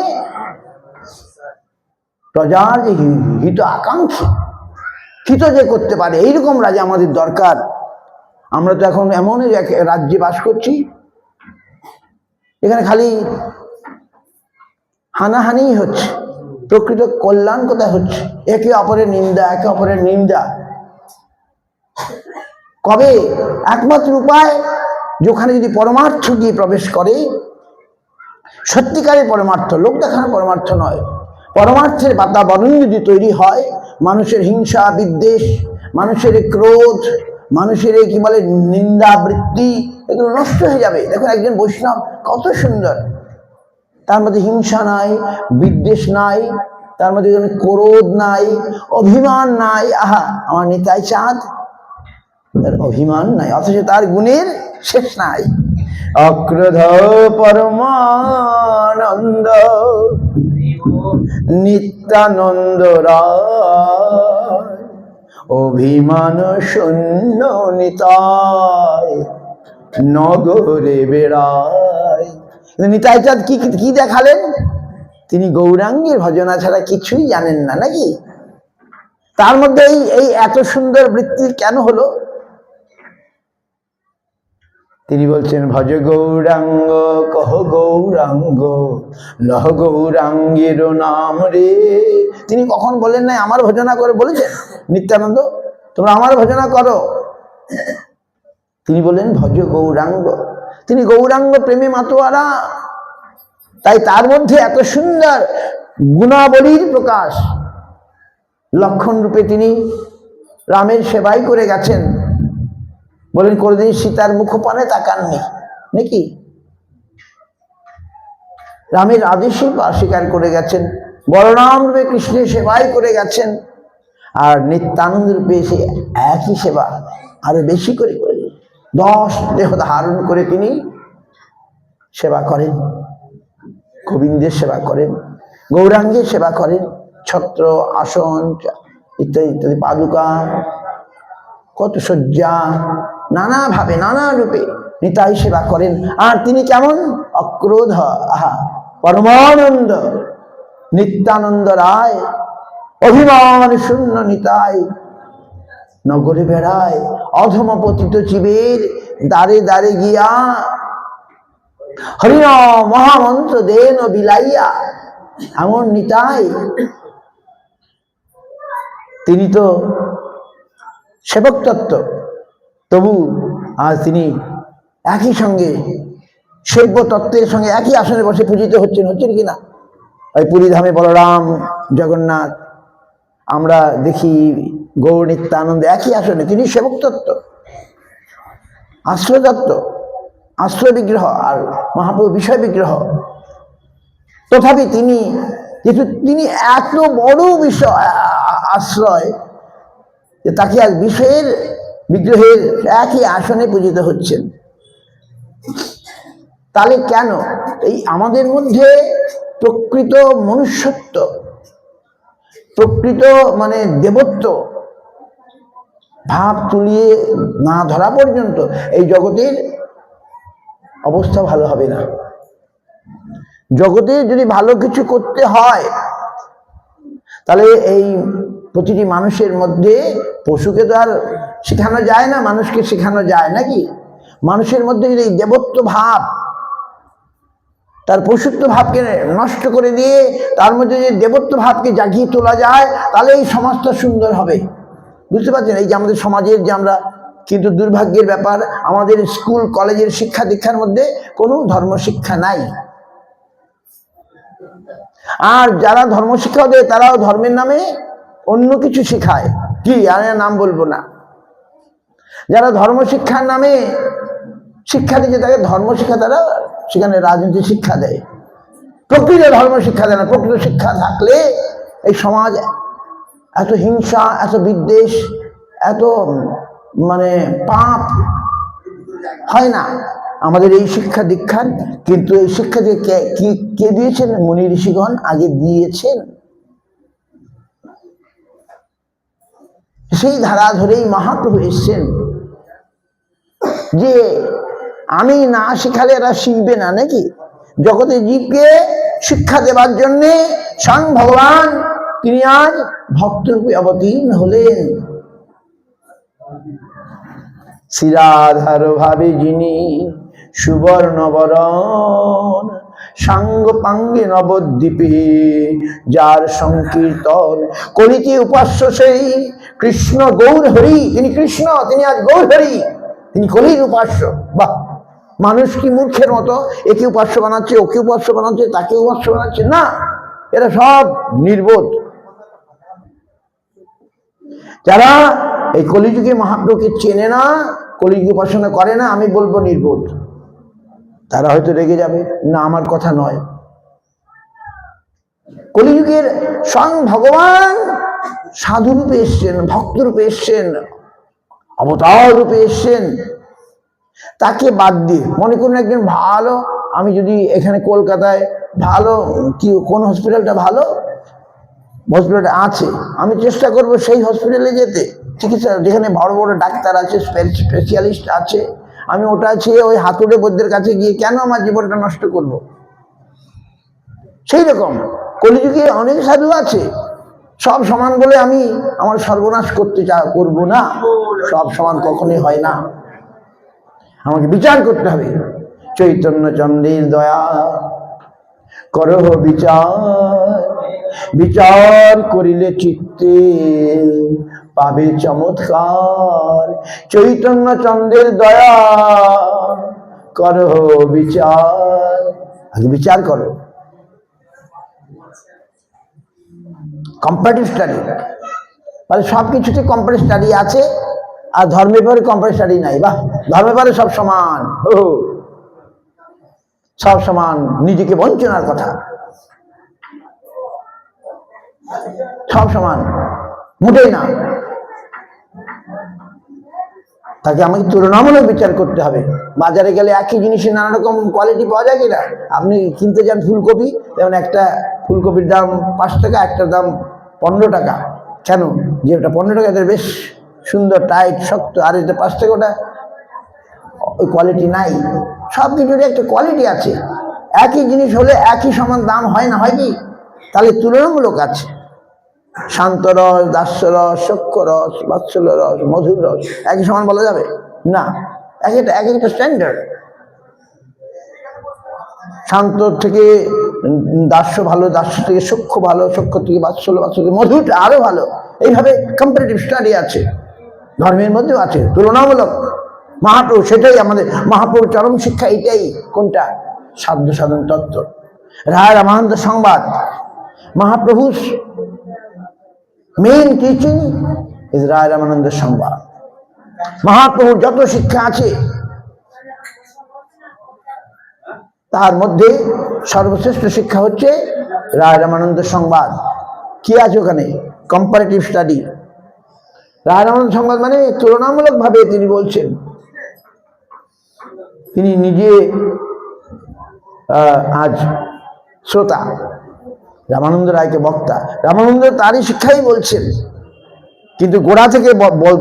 প্রজার যে হিত আকাঙ্ক্ষী, হিত যে করতে পারে, এইরকম রাজা আমাদের দরকার। আমরা তো এখন এমন এক রাজ্যে বাস করছি, এখানে খালি হানাহানি হচ্ছে, প্রকৃত কল্যাণ কোথায় হচ্ছে? একে অপরের নিন্দা। কবে? একমাত্র উপায়, যেখানে যদি পরমার্থ গিয়ে প্রবেশ করে, সত্যিকারের পরমার্থ, লোক দেখানো পরমার্থ নয়, পরমার্থের বাতাবরণ যদি তৈরি হয়, মানুষের হিংসা বিদ্বেষ, মানুষের ক্রোধ, মানুষের কি বলে নিন্দাবৃত্তি, এগুলো নষ্ট হয়ে যাবে। দেখুন একজন বৈষ্ণব কত সুন্দর, তার মধ্যে হিংসা নাই, বিদ্বেষ নাই, তার মধ্যে ক্রোধ নাই, অভিমান নাই। আহা, আমার নিতাই চাঁদ, তার অভিমান নাই, অথচ তার গুণের শেষ নাই। অক্রোধ পরমানন্দ নিত্যানন্দ রায়, অভিমান শূন্য নিতাই নগরে বেড়ায়। নিতাই চাঁদ কি কি দেখালেন? তিনি গৌরাঙ্গের ভজনা ছাড়া কিছুই জানেন না, নাকি? তার মধ্যে এই এত সুন্দর বৃত্তি কেন হলো? তিনি বলছেন, ভজ গৌরাঙ্গ কহ গৌরাঙ্গ লহ গৌরাঙ্গের নাম রে। তিনি কখন বলেন নাই আমার ভজনা করে? বলেছেন নিত্যানন্দ, তোমরা আমার ভজনা করো। তিনি বলেন ভজ গৌরাঙ্গ। তিনি গৌরাঙ্গ প্রেমে মাতোয়ারা, তাই তার মধ্যে এত সুন্দর গুণাবলীর প্রকাশ। লক্ষণ রূপে তিনি রামের সেবাই করে গেছেন। বলেন কোনদিন সীতার মুখপানে তাকাননি, নাকি? রামের আদেশে স্বীকার করে গেছেন। বলরাম রূপে কৃষ্ণের সেবাই করে গেছেন। আর নিত্যানন্দ রূপে সে একই সেবা আরো বেশি করে করে 10 দেহ ধারণ করে তিনি সেবা করেন, গোবিন্দের সেবা করেন, গৌরাঙ্গের সেবা করেন। ছত্র, আসন ইত্যাদি ইত্যাদি, পাদুকা, কত শয্যা, নানাভাবে নানা রূপে নিতাই সেবা করেন। আর তিনি কেমন? অক্রোধ, আহা পরমানন্দ নিত্যানন্দ রায়, অভিমান শূন্য নিতাই নগরে বেড়ায়। অধম পতিত জীবের দ্বারে দ্বারে গিয়া হরিনাম মহামন্ত্র দেন বিলাইয়া। এমন নিতাই। তিনি তো সেবক তত্ত্ব, তবু আজ তিনি একই সঙ্গে সেব্য তত্ত্বের সঙ্গে একই আসনে বসে পূজিত হচ্ছেন কিনা? ওই পুরীধামে বলরাম জগন্নাথ, আমরা দেখি গৌর নিত্যানন্দ একই আসনে। তিনি সেবক তত্ত্ব, আশ্রয় তত্ত্ব, আশ্রয় বিগ্রহ, আর মহাপ্রভু বিষয় বিগ্রহ। তথাপি তিনি যেহেতু তিনি এত বড় বিষয় আশ্রয়, যে তাকে আজ বিষয়ের বিগ্রহের একই আসনে পূজিত হচ্ছেন। তাহলে কেন? এই আমাদের মধ্যে প্রকৃত মনুষ্যত্ব, প্রকৃত মানে দেবত্ব ভাব তুলিয়ে না ধরা পর্যন্ত এই জগতের অবস্থা ভালো হবে না। জগতে যদি ভালো কিছু করতে হয়, তাহলে এই প্রতিটি মানুষের মধ্যে, পশুকে তো আর শেখানো যায় না, মানুষকে শেখানো যায় নাকি? মানুষের মধ্যে যদি এই দেবত্ব ভাব, তার পশুত্ব ভাবকে নষ্ট করে দিয়ে তার মধ্যে যে দেবত্ব ভাবকে জাগিয়ে তোলা যায়, তাহলে এই সমাজটা সুন্দর হবে। বুঝতে পারছেন? এই যে আমাদের সমাজের যে আমরা, কিন্তু দুর্ভাগ্যের ব্যাপার, আমাদের স্কুল কলেজের শিক্ষা দীক্ষার মধ্যে কোনো ধর্মশিক্ষা নাই। আর যারা ধর্মশিক্ষা দেয় তারাও ধর্মের নামে অন্য কিছু শেখায়। কি, আমি নাম বলবো না। যারা ধর্মশিক্ষার নামে শিক্ষা দিচ্ছে তাকে ধর্মশিক্ষা, তারা সেখানে রাজনীতি শিক্ষা দেয়, প্রকৃত ধর্ম শিক্ষা দেয় না। প্রকৃত শিক্ষা থাকলে এই সমাজ এত হিংসা, এত বিদ্বেষ, এত মানে পাপ হয় না। আমাদের এই শিক্ষা দীক্ষার, কিন্তু এই শিক্ষা দিয়ে কে দিয়েছেন? মুনি ঋষিগণ আগে দিয়েছেন। সেই ধারা ধরেই মহাপ্রভু এসছেন, যে আমি না শিখালে এরা শিখবে না, নাকি? জগতে জীবকে শিক্ষা দেবার জন্যে স্বয়ং ভগবান তিনি আজ ভক্তরূপে অবতীর্ণ হলেন। শ্রীরাধার ভাবে যিনি সুবর্ণ বরণ, সাঙ্গ পাঙ্গে নবদ্বীপে যার সংকীর্তন করিতে উপাস্য সেই কৃষ্ণ গৌর হরি। তিনি কৃষ্ণ, তিনি আজ গৌর হরি, তিনি কলির উপাস্য। বাহ! মানুষ কি মূর্খের মতো একে উপাস্য বানাচ্ছে, ওকে উপাস্য বানাচ্ছে, তাকে উপাস্য বানাচ্ছে? না, এরা সব নির্বোধ। যারা এই কলিযুগে মহাপ্রভুকে চেনে না, কলিযুগ উপাসনা করে না, আমি বলবো নির্বোধ। তারা হয়তো রেগে যাবে, না আমার কথা নয়। কলিযুগের স্বয়ং ভগবান সাধু রূপে এসছেন, ভক্ত রূপে এসছেন, অবতার রূপে এসছেন। তাকে বাদ দিয়ে মনে করুন একজন ভালো, আমি যদি এখানে কলকাতায় ভালো কি কোন হসপিটালটা ভালো হসপিটালটা আছে, আমি চেষ্টা করব সেই হসপিটালে যেতে। চিকিৎসা, যেখানে বড় বড় ডাক্তার আছে, স্পেশালিস্ট আছে, আমি ওটা ছেড়ে ওই হাতুড়ে বৈদ্যের কাছে গিয়ে কেন আমার জীবনটা নষ্ট করব? সেই রকম কলিযুগে অনেক সাধু আছে, সব সমান বলে আমি আমার সর্বনাশ করবো না। সব সমান কখনোই হয় না, আমাকে বিচার করতে হবে। চৈতন্য চন্দ্রের দয়া করহ বিচার, বিচার করিলে চিত্তে পাবে চমৎকার। চৈতন্য চন্দ্রের দয়া করহ বিচার, আগে বিচার করো। কম্পারেটিভ স্টাডি মানে সব কিছুতে কম্পারেটিভ স্টাডি আছে, আর ধর্মের পরে কম্পারেটিভ স্টাডি নাই। বাহ, ধর্মের পরে সব সমান, সব সমান, নিজেকে বঞ্চনার কথা, সব সমান মোটেই না। তাকে আমাকে তুলনামূলক বিচার করতে হবে। বাজারে গেলে একই জিনিসের নানা রকম কোয়ালিটি পাওয়া যায় কিনা? আপনি কিনতে যান ফুলকপি, যেমন একটা ফুলকপির দাম 5 টাকা, একটার দাম 15 টাকা। কেন? যে ওটা 15 টাকা এটা বেশ সুন্দর টাইট শক্ত, আর এটা 5 টাকা, ওটা ওই কোয়ালিটি নাই। সব কিছুরই একটা কোয়ালিটি আছে। একই জিনিস হলে একই সমান দাম হয় না, হয় কি? তাহলে তুলনামূলক আছে। শান্তরস, দাস্যরস, সখ্যরস, বাৎসল্য রস, মধুর রস একই সমান বলা যাবে না, এক একটা স্ট্যান্ডার্ড। শান্ত থেকে দাস্য ভালো, দাস্য থেকে সখ্য ভালো, সখ্য থেকে বাৎসল্য, বাৎসল্য থেকে মধুরটা আরো ভালো। এইভাবে কম্পারেটিভ স্টাডি আছে, ধর্মের মধ্যেও আছে তুলনামূলক। মহাপ্রভু সেটাই আমাদের মহাপ্রভুর চরম শিক্ষা এটাই। কোনটা? সাধ্য সাধন তত্ত্ব। রায় রামানন্দ সংবাদ, মহাপ্রভুর মেইন টিচিং ইজ রায় রামানন্দ সংবাদ। মহাপ্রভুর যত শিক্ষা আছে তার মধ্যে সর্বশ্রেষ্ঠ শিক্ষা হচ্ছে রায় রামানন্দ সংবাদ। কি আছে ওখানে? Comparative study. রায় রামানন্দ সংবাদ মানে তুলনামূলক ভাবে তিনি বলছেন। তিনি নিজে আজ শ্রোতা, রামানন্দ রায়কে বক্তা। রামানন্দ তারই শিক্ষাই বলছেন, কিন্তু গোড়া থেকে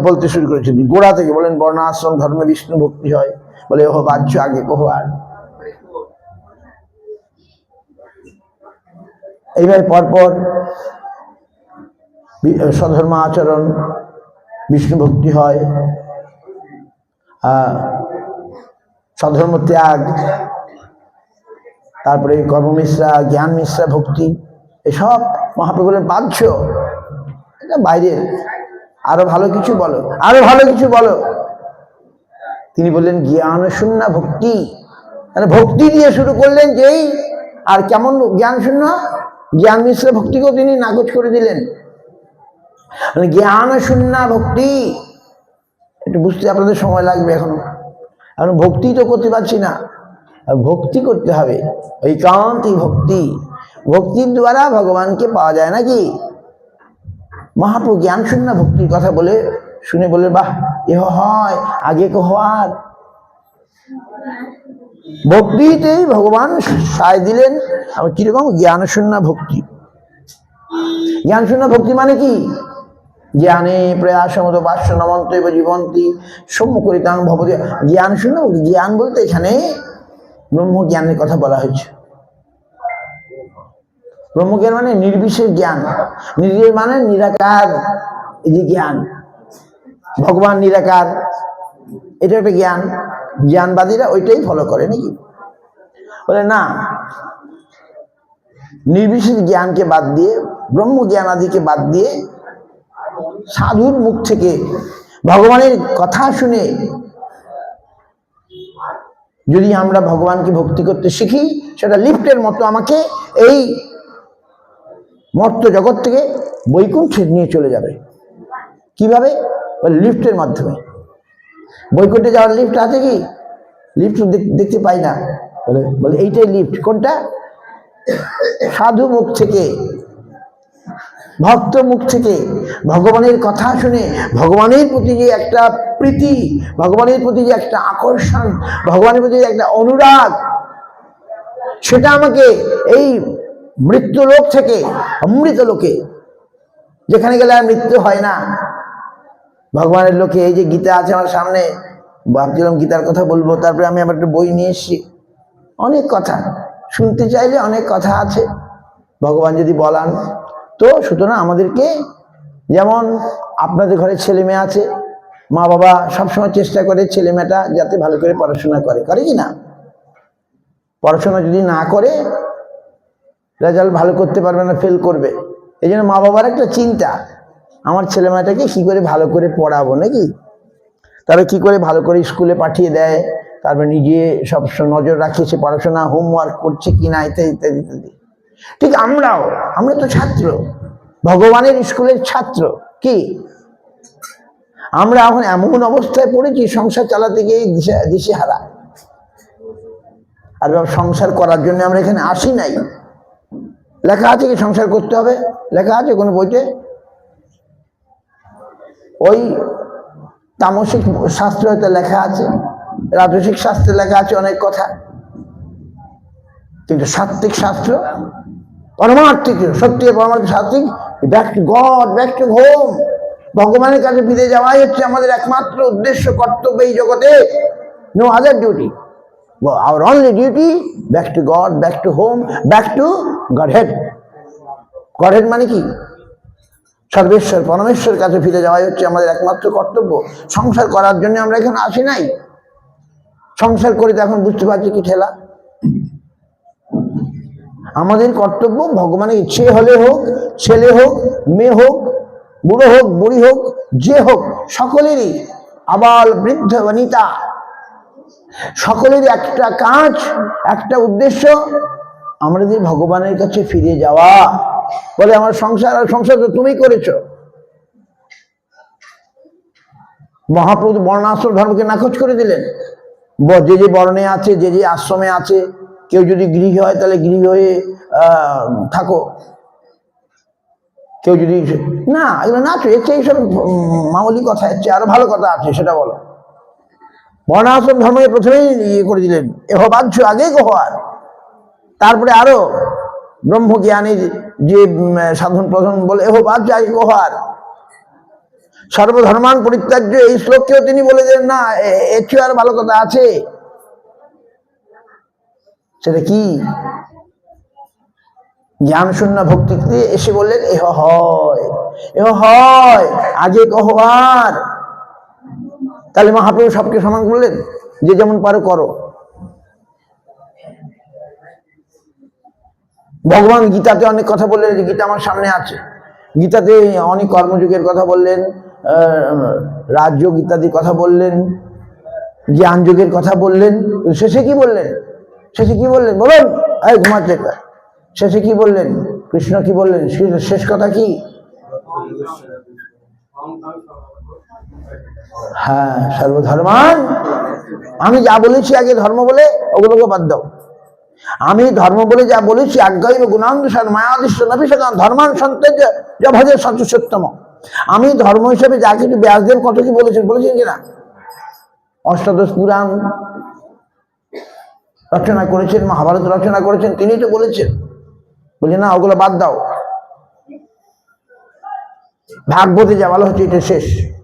বলতে শুরু করেছেন। গোড়া থেকে বলেন, বর্ণ আশ্রম ধর্মে বিষ্ণু ভক্তি হয়, বলে ওহ বাহ্য আগে কহ। আর এইভাবে পরপর স্বধর্ম আচরণ, বিষ্ণু ভক্তি হয়, স্বধর্ম ত্যাগ, তারপরে কর্মমিশ্রা, জ্ঞান মিশ্রা ভক্তি, এসব মহাপ্রভু বলেন বাহ্য, এটা বাইরে। আরো ভালো কিছু বলো, আরো ভালো কিছু বলো। তিনি বললেন জ্ঞান শূন্য ভক্তি, মানে ভক্তি দিয়ে শুরু করলেন যেই, আর কেমন জ্ঞান শূন্য? জ্ঞান মিশ্র ভক্তিকেও তিনি নাকচ করে দিলেন। মানে জ্ঞান শূন্য ভক্তি, একটু বুঝতে আপনাদের সময় লাগবে এখনো। এখন ভক্তি তো করতে পারছি না, ভক্তি করতে হবে, ঐকান্তিক ভক্তি। ভক্তির দ্বারা ভগবানকে পাওয়া যায় নাকি? মহাপ্রভু জ্ঞান শূন্য ভক্তির কথা বলে শুনে বলে, বাহ, এ হয় আগে কহ। আর ভক্তিতেই ভগবান সায় দিলেন। আমি কিরকম? জ্ঞান শূন্য ভক্তি। জ্ঞান শূন্য ভক্তি মানে কি? জ্ঞানে প্রয়াসমত বাস্য নমন্ত জীবন্তী সম্মুখরিতাং ভবতি। জ্ঞান শূন্য ভক্তি। জ্ঞান বলতে এখানে ব্রহ্ম জ্ঞানের কথা বলা হয়েছে। ব্রহ্মজ্ঞান মানে নির্বিশেষ জ্ঞান। নির্বিশেষ মানে নিরাকার, এই যে জ্ঞান, ভগবান নিরাকার, এটা একটা জ্ঞান। জ্ঞানবাদীরা ওইটাই ফলো করে নাকি? বলে না, নির্বিশেষ জ্ঞানকে বাদ দিয়ে, ব্রহ্ম জ্ঞান আদিকে বাদ দিয়ে, সাধুর মুখ থেকে ভগবানের কথা শুনে যদি আমরা ভগবানকে ভক্তি করতে শিখি, সেটা লিফটের মতো আমাকে এই মর্ত জগৎ থেকে বৈকুণ্ঠে নিয়ে চলে যাবে। কিভাবে? লিফটের মাধ্যমে। বৈকুণ্ঠে যাওয়ার লিফট আছে কি? লিফট দেখতে পাই না, বলে এইটাই লিফট। কোনটা? সাধু মুখ থেকে, ভক্ত মুখ থেকে ভগবানের কথা শুনে, ভগবানের প্রতি যে একটা প্রীতি, ভগবানের প্রতি যে একটা আকর্ষণ, ভগবানের প্রতি যে একটা অনুরাগ, সেটা আমাকে এই মৃত্যু লোক থেকে অমৃত লোকে, যেখানে গেলে আর মৃত্যু হয় না, ভগবানের লোকে এই যে গীতা আছে আমার সামনে, ভাবছিলাম গীতার কথা বলবো, তারপরে আমি আবার একটা বই নিয়ে এসেছি। অনেক কথা শুনতে চাইলে অনেক কথা আছে ভগবান যদি বলান। তো সুতরাং আমাদেরকে, যেমন আপনাদের ঘরে ছেলে মেয়ে আছে, মা বাবা সবসময় চেষ্টা করে ছেলে মেয়েটা যাতে ভালো করে পড়াশোনা করে, করে কি না? পড়াশোনা যদি না করে রেজাল্ট ভালো করতে পারবে না, ফেল করবে। এই জন্য মা বাবার একটা চিন্তা, আমার ছেলে মেয়েটাকে কি করে ভালো করে পড়াবো, নাকি? তারা কি করে ভালো করে স্কুলে পাঠিয়ে দেয়, তারপর নিজে সব নজর রাখে সে পড়াশোনা হোমওয়ার্ক করছে কিনা, ইত্যাদি ইত্যাদি ইত্যাদি। ঠিক আমরা তো ছাত্র, ভগবানের স্কুলের ছাত্র। কি আমরা এখন এমন অবস্থায় পড়েছি সংসার চালাতে গিয়ে দিশেহারা। আর সংসার করার জন্য আমরা এখানে আসি নাই। লেখা আছে কি সংসার করতে হবে? লেখা আছে কোনো বইতে? ওই তামসিক শাস্ত্রে হয়তো লেখা আছে, রাজসিক শাস্ত্রে লেখা আছে অনেক কথা, কিন্তু সাত্বিক শাস্ত্র, পরমার্থিক সত্যি পরমার্থিক সাত্বিক, back to God, back to home, ভগবানের কাছে ফিরে যাওয়াই হচ্ছে আমাদের একমাত্র উদ্দেশ্য, কর্তব্য এই জগতে। No other duty, our only duty back to God, back to home, back to Godhead. Godhead মানে কি? সর্বেশ্বর পরমেশ্বর কাছে ফিরে যাওয়াই হচ্ছে আমাদের একমাত্র কর্তব্য। সংসার করার জন্য আমরা এখানে আসি নাই। সংসার করে তো এখন বুঝতে পারছি কি ঠেলা। আমাদের কর্তব্য ভগবানের ইচ্ছে হলে হোক, ছেলে হোক, মেয়ে হোক, বুড়ো হোক, বুড়ি হোক, যে হোক, সকলেরই, আবাল বৃদ্ধ বনিতা, সকলেরই একটা কাজ, একটা উদ্দেশ্য, আমাদের ভগবানের কাছে ফিরে যাওয়া। বলে আমার সংসার, আর সংসার তো তুমি করেছ। মহাপ্রভু বর্ণাশ্রম ধর্মকে নাকচ করে দিলেন। যে যে বর্ণে আছে, যে যে আশ্রমে আছে, কেউ যদি গৃহী হয় তাহলে গৃহী হয়ে থাকো, কেউ যদি না, এগুলো না, এর চেয়ে এইসব মামুলি কথা, এর চেয়ে আরো ভালো কথা আছে, সেটা বলো। বর্ণাশ্রম ধর্মকে প্রথমেই ইয়ে করে দিলেন, এহ বাহ্য আগে গোহার, তারপরে আরো ব্রহ্মজ্ঞানীর যে সাধন প্রধান বলে এহ বাহ্য আগে গোহার, সর্বধর্মান পরিত্যাজ্য, এই শ্লোককেও তিনি বলে দেন না, এর চেয়ে আর ভালো কথা আছে। সেটা কি? জ্ঞান শূন্য ভক্তিতে এসে বললেন এহ হয়, এহ হয় আগে কহবার। তাহলে মহাপ্রভু সবকে সমান করলেন, যে যেমন পারো করো। ভগবান গীতাতে অনেক কথা বললেন, যে গীতা আমার সামনে আছে, গীতাতে অনেক কর্মযোগের কথা বললেন, রাজযোগ ইত্যাদির কথা বললেন, জ্ঞান যোগের কথা বললেন। শেষে কি বললেন? শেষে কি বললেন বলুন? এই ঘুমাচ্ছে, শেষে কি বললেন? কৃষ্ণ কি বললেন? শেষ কথা কি? হ্যাঁ, সর্বধর্মান। আমি যা বলেছি আগে ধর্ম বলে, ওগুলোকে বাদ দাও। আমি ধর্ম বলে যা বলেছি, আজ্ঞায় গুণানুসার মায়াদিষ্ট নবিশান ধর্মান সন্তেজ ভজে সত্যম। আমি ধর্ম হিসেবে যা কিছু, ব্যাসদেব কত কি বলেছেন কিনা? অষ্টাদশ পুরাণ রচনা করেছেন, মহাভারত রচনা করেছেন, তিনি তো বলেছেন। বলি না, ওগুলো বাদ দাও। ভাগবতে যা বলা হচ্ছে এটা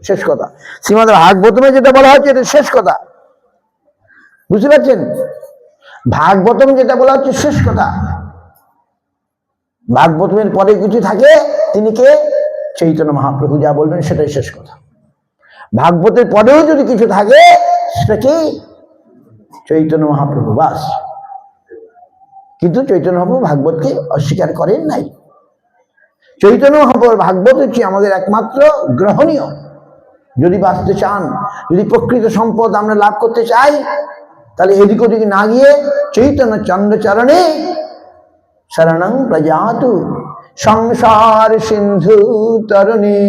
শেষ কথা। শ্রীমদ ভাগবতমে যেটা বলা হচ্ছে এটা শেষ কথা, বুঝতে পারছেন? ভাগবতম যেটা বলা হচ্ছে শেষ কথা। ভাগবতমের পরে কিছু থাকে, তিনি কে? চৈতন্য মহাপ্রভু যা বলবেন সেটাই শেষ কথা। ভাগবতের পরেও যদি কিছু থাকে, সেটা কি? চৈতন্য মহাপ্রভু, বাস। কিন্তু চৈতন্য মহাপ্রভু ভাগবতকে অস্বীকার করেন নাই। চৈতন্য মহাপ্রভুর ভাগবত হচ্ছে আমাদের একমাত্র গ্রহণীয়। যদি বাঁচতে চান, যদি প্রকৃত সম্পদ আমরা লাভ করতে চাই, তাহলে এদিক ওদিকে না গিয়ে চৈতন্য চন্দ্রচরণে শরণং প্রজাতু সংসার সিন্ধু তরণে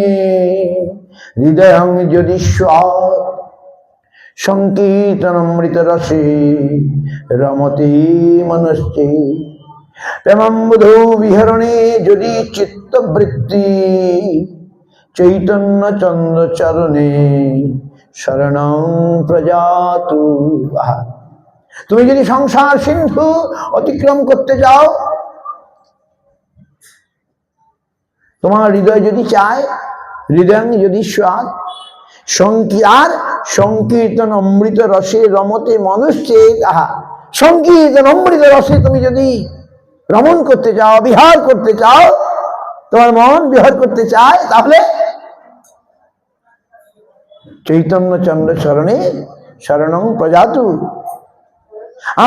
হৃদয়ং যদীশ্বর সংকীর্তনমৃত রসে রমতে মনশ্চে প্রেমম্বুধৌ বিহরণে যদি চিত্তবৃত্তি চৈতন্য চন্দ্রচরণে শরণং প্রজাতু। তুমি যদি সংসার সিন্ধু অতিক্রম করতে চাও, তোমার হৃদয় যদি চায়, হৃদয়ং যদি স্বাদ, আর সংকীর্তন অমৃত রসে রমতে মনুষ্যে তাহা। সংকীর্তন অমৃত রসে তুমি যদি রমণ করতে চাও, বিহার করতে চাও, তোমার মন বিহার করতে চায়, তাহলে চৈতন্য চন্দ্র চরণে শরণং প্রজাতু।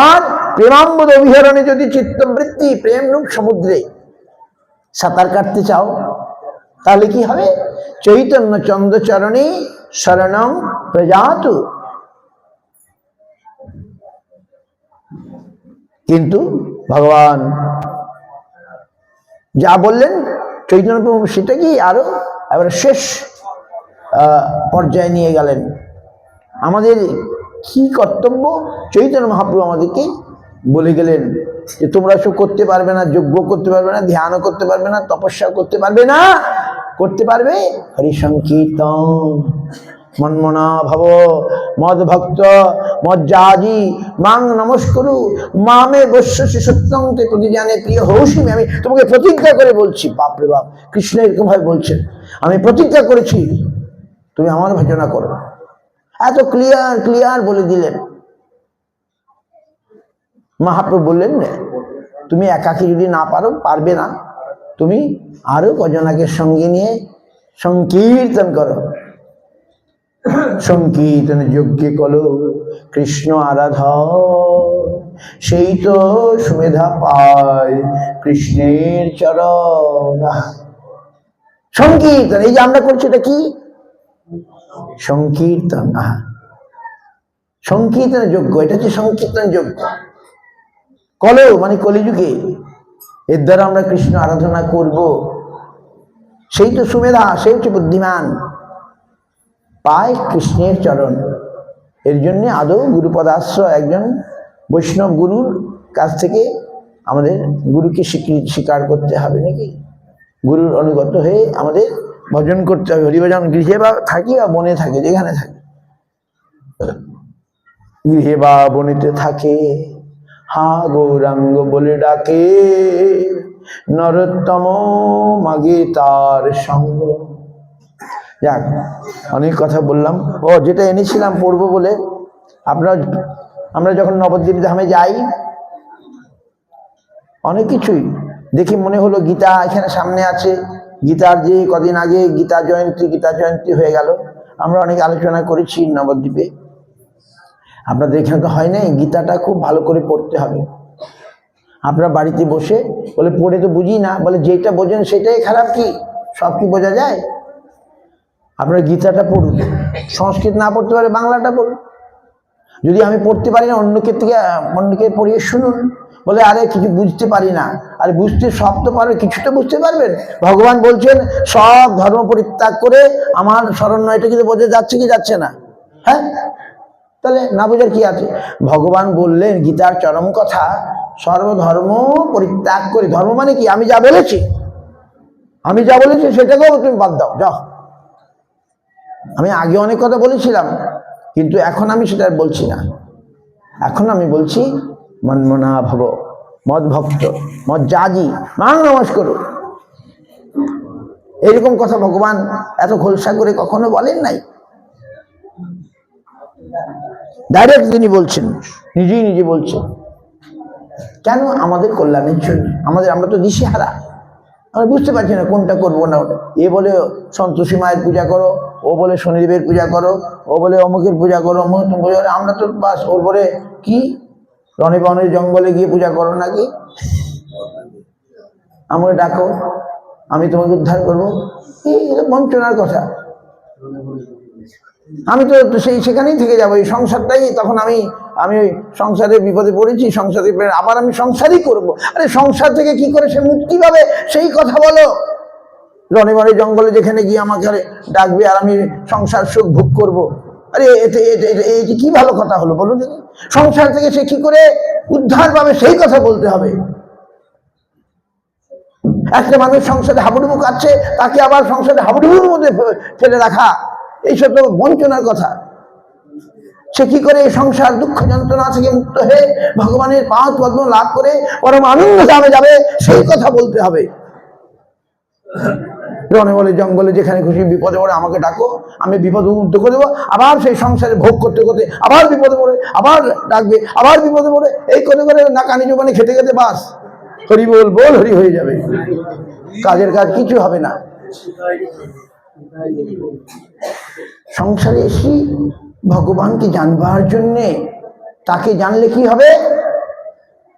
আর প্রেমাম্বদ অভিহরণে যদি চিত্তবৃত্তি প্রেম রূপ সমুদ্রে সাঁতার কাটতে চাও, তাহলে কি হবে? চৈতন্য চন্দ্র চরণে শরণং প্রজাতু। কিন্তু ভগবান যা বললেন চৈতন্য প্রভু সেটা কি আরো এবার শেষ পর্যায়ে নিয়ে গেলেন। আমাদের কি কর্তব্য চৈতন্য মহাপ্রভু আমাদেরকে বলে গেলেন যে তোমরা সব করতে পারবে না, যজ্ঞ করতে পারবে না, ধ্যানও করতে পারবে না, তপস্যা করতে পারবে না, করতে পারবে হরি সংকীর্তন। মন্মনা ভব মদ ভক্ত মজ্জাজি মাং নমস্কুরু মামে বশ্যসি সত্যং তে প্রতিজানে প্রিয় হৌসিমি। আমি তোমাকে প্রতিজ্ঞা করে বলছি, বাপরে বাপ, কৃষ্ণ এরকম ভাবে বলছেন, আমি প্রতিজ্ঞা করেছি তুমি আমার ভজনা করো। এত ক্লিয়ার বলে দিলেন। মহাপ্রভু বললেন না, তুমি একাকি যদি না পারবে না, তুমি আরো কজনাকে সঙ্গে নিয়ে সংকীর্তন করো। সংকীর্তন যজ্ঞে কলো কৃষ্ণ আরাধন, সেই তো সুমেধা পায় কৃষ্ণের চরণ। সংকীর্তন এই যে আমরা করছি এটা কি? সংকীর্তন। সংকীর্তন যজ্ঞ, এটা হচ্ছে সংকীর্তন যজ্ঞ। কলো মানে কলিযুগে, এর দ্বারা আমরা কৃষ্ণ আরাধনা করব। সেই তো সুমেধা, সেই হচ্ছে বুদ্ধিমান, পায় কৃষ্ণের চরণ। এর জন্য আদৌ গুরুপদাশ্রয় একজন বৈষ্ণব গুরুর কাছ থেকে আমাদের গুরুকে স্বীকার করতে হবে নাকি? গুরুর অনুগত হয়ে আমাদের ভজন করতে হবে। হরিভজন গৃহে বা থাকি বা বনে থাকে, যেখানে থাকে, গৃহে বা বনেতে থাকে, হা গৌরাঙ্গ বলে ডাকে, নরোত্তম মাগে তার সঙ্গ। যাক, অনেক কথা বললাম। ও যেটা এনেছিলাম পড়বো বলে, আমরা যখন নবদ্বীপ ধামে যাই, অনেক কিছুই দেখি মনে হলো গীতা এখানে সামনে আছে। গীতার যে কদিন আগে গীতা জয়ন্তী হয়ে গেল, আমরা অনেক আলোচনা করেছি নবদ্বীপে। আপনাদের এখানে তো হয় নাই। গীতাটা খুব ভালো করে পড়তে হবে। আপনারা বাড়িতে বসে বলে পড়ে তো বুঝি না, বলে যেটা বোঝেন সেটাই খারাপ, কি সব কি বোঝা যায়? আপনারা গীতাটা পড়ুন, সংস্কৃত না পড়তে পারে বাংলাটা পড়ুন। যদি আমি পড়তে পারি না, অন্যকে পড়িয়ে শুনুন। বলে আরে কিছু বুঝতে পারি না, আরে বুঝতে সব তো পারবে, কিছু তো বুঝতে পারবেন। ভগবান বলছেন সব ধর্ম পরিত্যাগ করে আমার শরণ্য, এটা কিন্তু বোঝা যাচ্ছে কি যাচ্ছে না? হ্যাঁ, তাহলে না বোঝার কি আছে? ভগবান বললেন গীতার চরম কথা, সর্বধর্ম পরিত্যাগ করে। ধর্ম মানে কি? আমি যা বলেছি সেটাকেও তুমি বাদ দাও, যাও। আমি আগে অনেক কথা বলেছিলাম, কিন্তু এখন আমি সেটা বলছি না। এখন আমি বলছি মন্মনা ভব মদ ভক্ত মজ্জাজি মাং নমস্কুরু। এরকম কথা ভগবান এত খোলসা করে কখনো বলেন নাই। ডাইরেক্ট তিনি বলছেন, নিজে বলছেন। কেন? আমাদের কল্যাণের জন্য। আমরা তো দিশেহারা, আমরা বুঝতে পারছি না কোনটা করবো না ওটা। এ বলে সন্তোষী মায়ের পূজা করো, ও বলে শনিদেবের পূজা করো, ও বলে অমুকের পূজা করো, অমুক পূজা করো। আমরা তো বাস ওর বলে কি রণে বনের জঙ্গলে গিয়ে পূজা করো নাকি, আমাকে ডাকো, আমি তোমাকে উদ্ধার করবো। এই বঞ্চনার কথা। আমি তো সেখানেই থেকে যাবো, এই সংসারটাই। তখন আমি ওই সংসারের বিপদে পড়েছি, সংসারে আবার আমি সংসারই করবো। আরে সংসার থেকে কি করে সে মুক্তি পাবে সেই কথা বলো। রণে বনে জঙ্গলে যেখানে গিয়ে আমাকে ডাকবে আর আমি সংসার সুখ ভোগ করবো। আরে এটি কি ভালো কথা হলো বলুন? সংসার থেকে সে কি করে উদ্ধার পাবে সেই কথা বলতে হবে। একটা মানুষ সংসারে হাবুডুবু কাটছে, তাকে আবার সংসারে হাবুডুবুর মধ্যে ফেলে রাখা, এইসব তো বঞ্চনার কথা। সে কি করে এই সংসার দুঃখ যন্ত্রণা থেকে মুক্ত হয়ে ভগবানের পাদ পদ্ম লাভ করে পরম আনন্দ ধামে যাবে সেই কথা বলতে হবে। রনে বলে জঙ্গলে যেখানে খুশি বিপদে পড়ে আমাকে ডাকো, আমি বিপদ মুক্ত করে দেবো। আবার সেই সংসারে ভোগ করতে করতে আবার বিপদে পড়ে, আবার ডাকবে, আবার বিপদে পড়ে, এই করে করে নাকানি জোবানি খেতে খেতে বাস হরি বল বল হরি হয়ে যাবে, কাজের কাজ কিছু হবে না। সংসারে এসি ভগবানকে জানবার জন্যে, তাকে জানলে কি হবে?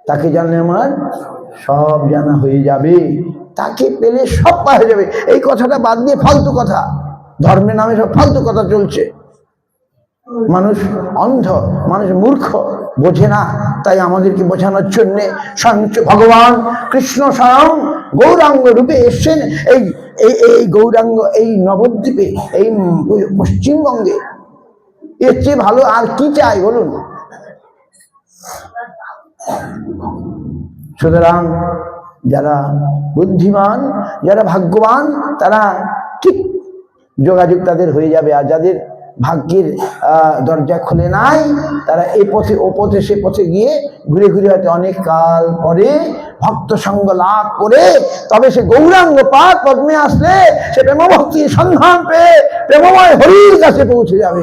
তাকে জানলে আমার সব জানা হয়ে যাবে, তাকে পেলে সব পাওয়া যাবে। এই কথাটা বাদ দিয়ে ফালতু কথা, ধর্মের নামে সব ফালতু কথা চলছে। মানুষ অন্ধ, মানুষ মূর্খ, বোঝে না। তাই আমাদেরকে বোঝানোর জন্যে ভগবান কৃষ্ণ স্বয়ং গৌরাঙ্গ রূপে এসছেন এই এই গৌরাঙ্গ এই নবদ্বীপে, এই পশ্চিমবঙ্গে। এর চেয়ে ভালো আর কি চাই বলুন? সুতরাং যারা বুদ্ধিমান, যারা ভাগ্যবান, তারা ঠিক যোগাযোগ তাদের হয়ে যাবে। আর যাদের ভাগ্যের দরজা খুলে নাই, তারা এই পথে ও পথে সে পথে গিয়ে ঘুরে ঘুরে হয়তো অনেক কাল পরে ভক্ত সঙ্গ লাভ করে তবে সে গৌরাঙ্গ পাদ পদ্মে আসলে সে প্রেম ভক্তির সন্ধান পেয়ে প্রেমময় হরির কাছে পৌঁছে যাবে।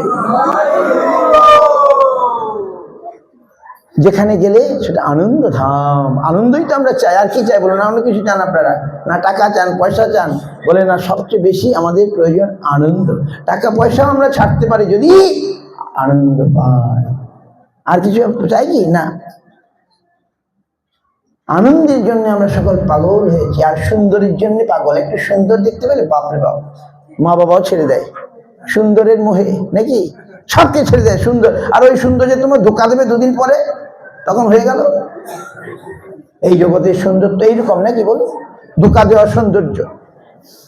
যেখানে গেলে সেটা আনন্দ ধাম। আনন্দই তো আমরা চাই, আর কি চাই বলুন? অন্য কিছু চান আপনারা? না টাকা চান, পয়সা চান? বলে না, সবচেয়ে বেশি আমাদের প্রয়োজন আনন্দ। টাকা পয়সাও আমরা ছাড়তে পারি যদি আনন্দ পাই। আর কিছু চাই কি? না। আনন্দের জন্য আমরা সকল পাগল হয়েছি, আর সুন্দরীর জন্য পাগল। একটু সুন্দর দেখতে পেলে বাপরে বাপ, মা বাবাও ছেড়ে দেয় সুন্দরের মোহে, নাকি? সবকে ছেড়ে দেয় সুন্দর। আর ওই সুন্দর যে তোমার ধোকা দেবে দুদিন পরে, তখন হয়ে গেল। এই জগতের সৌন্দর্য এইরকম, নাকি বলুন? ধোকা দেওয়ার সৌন্দর্য,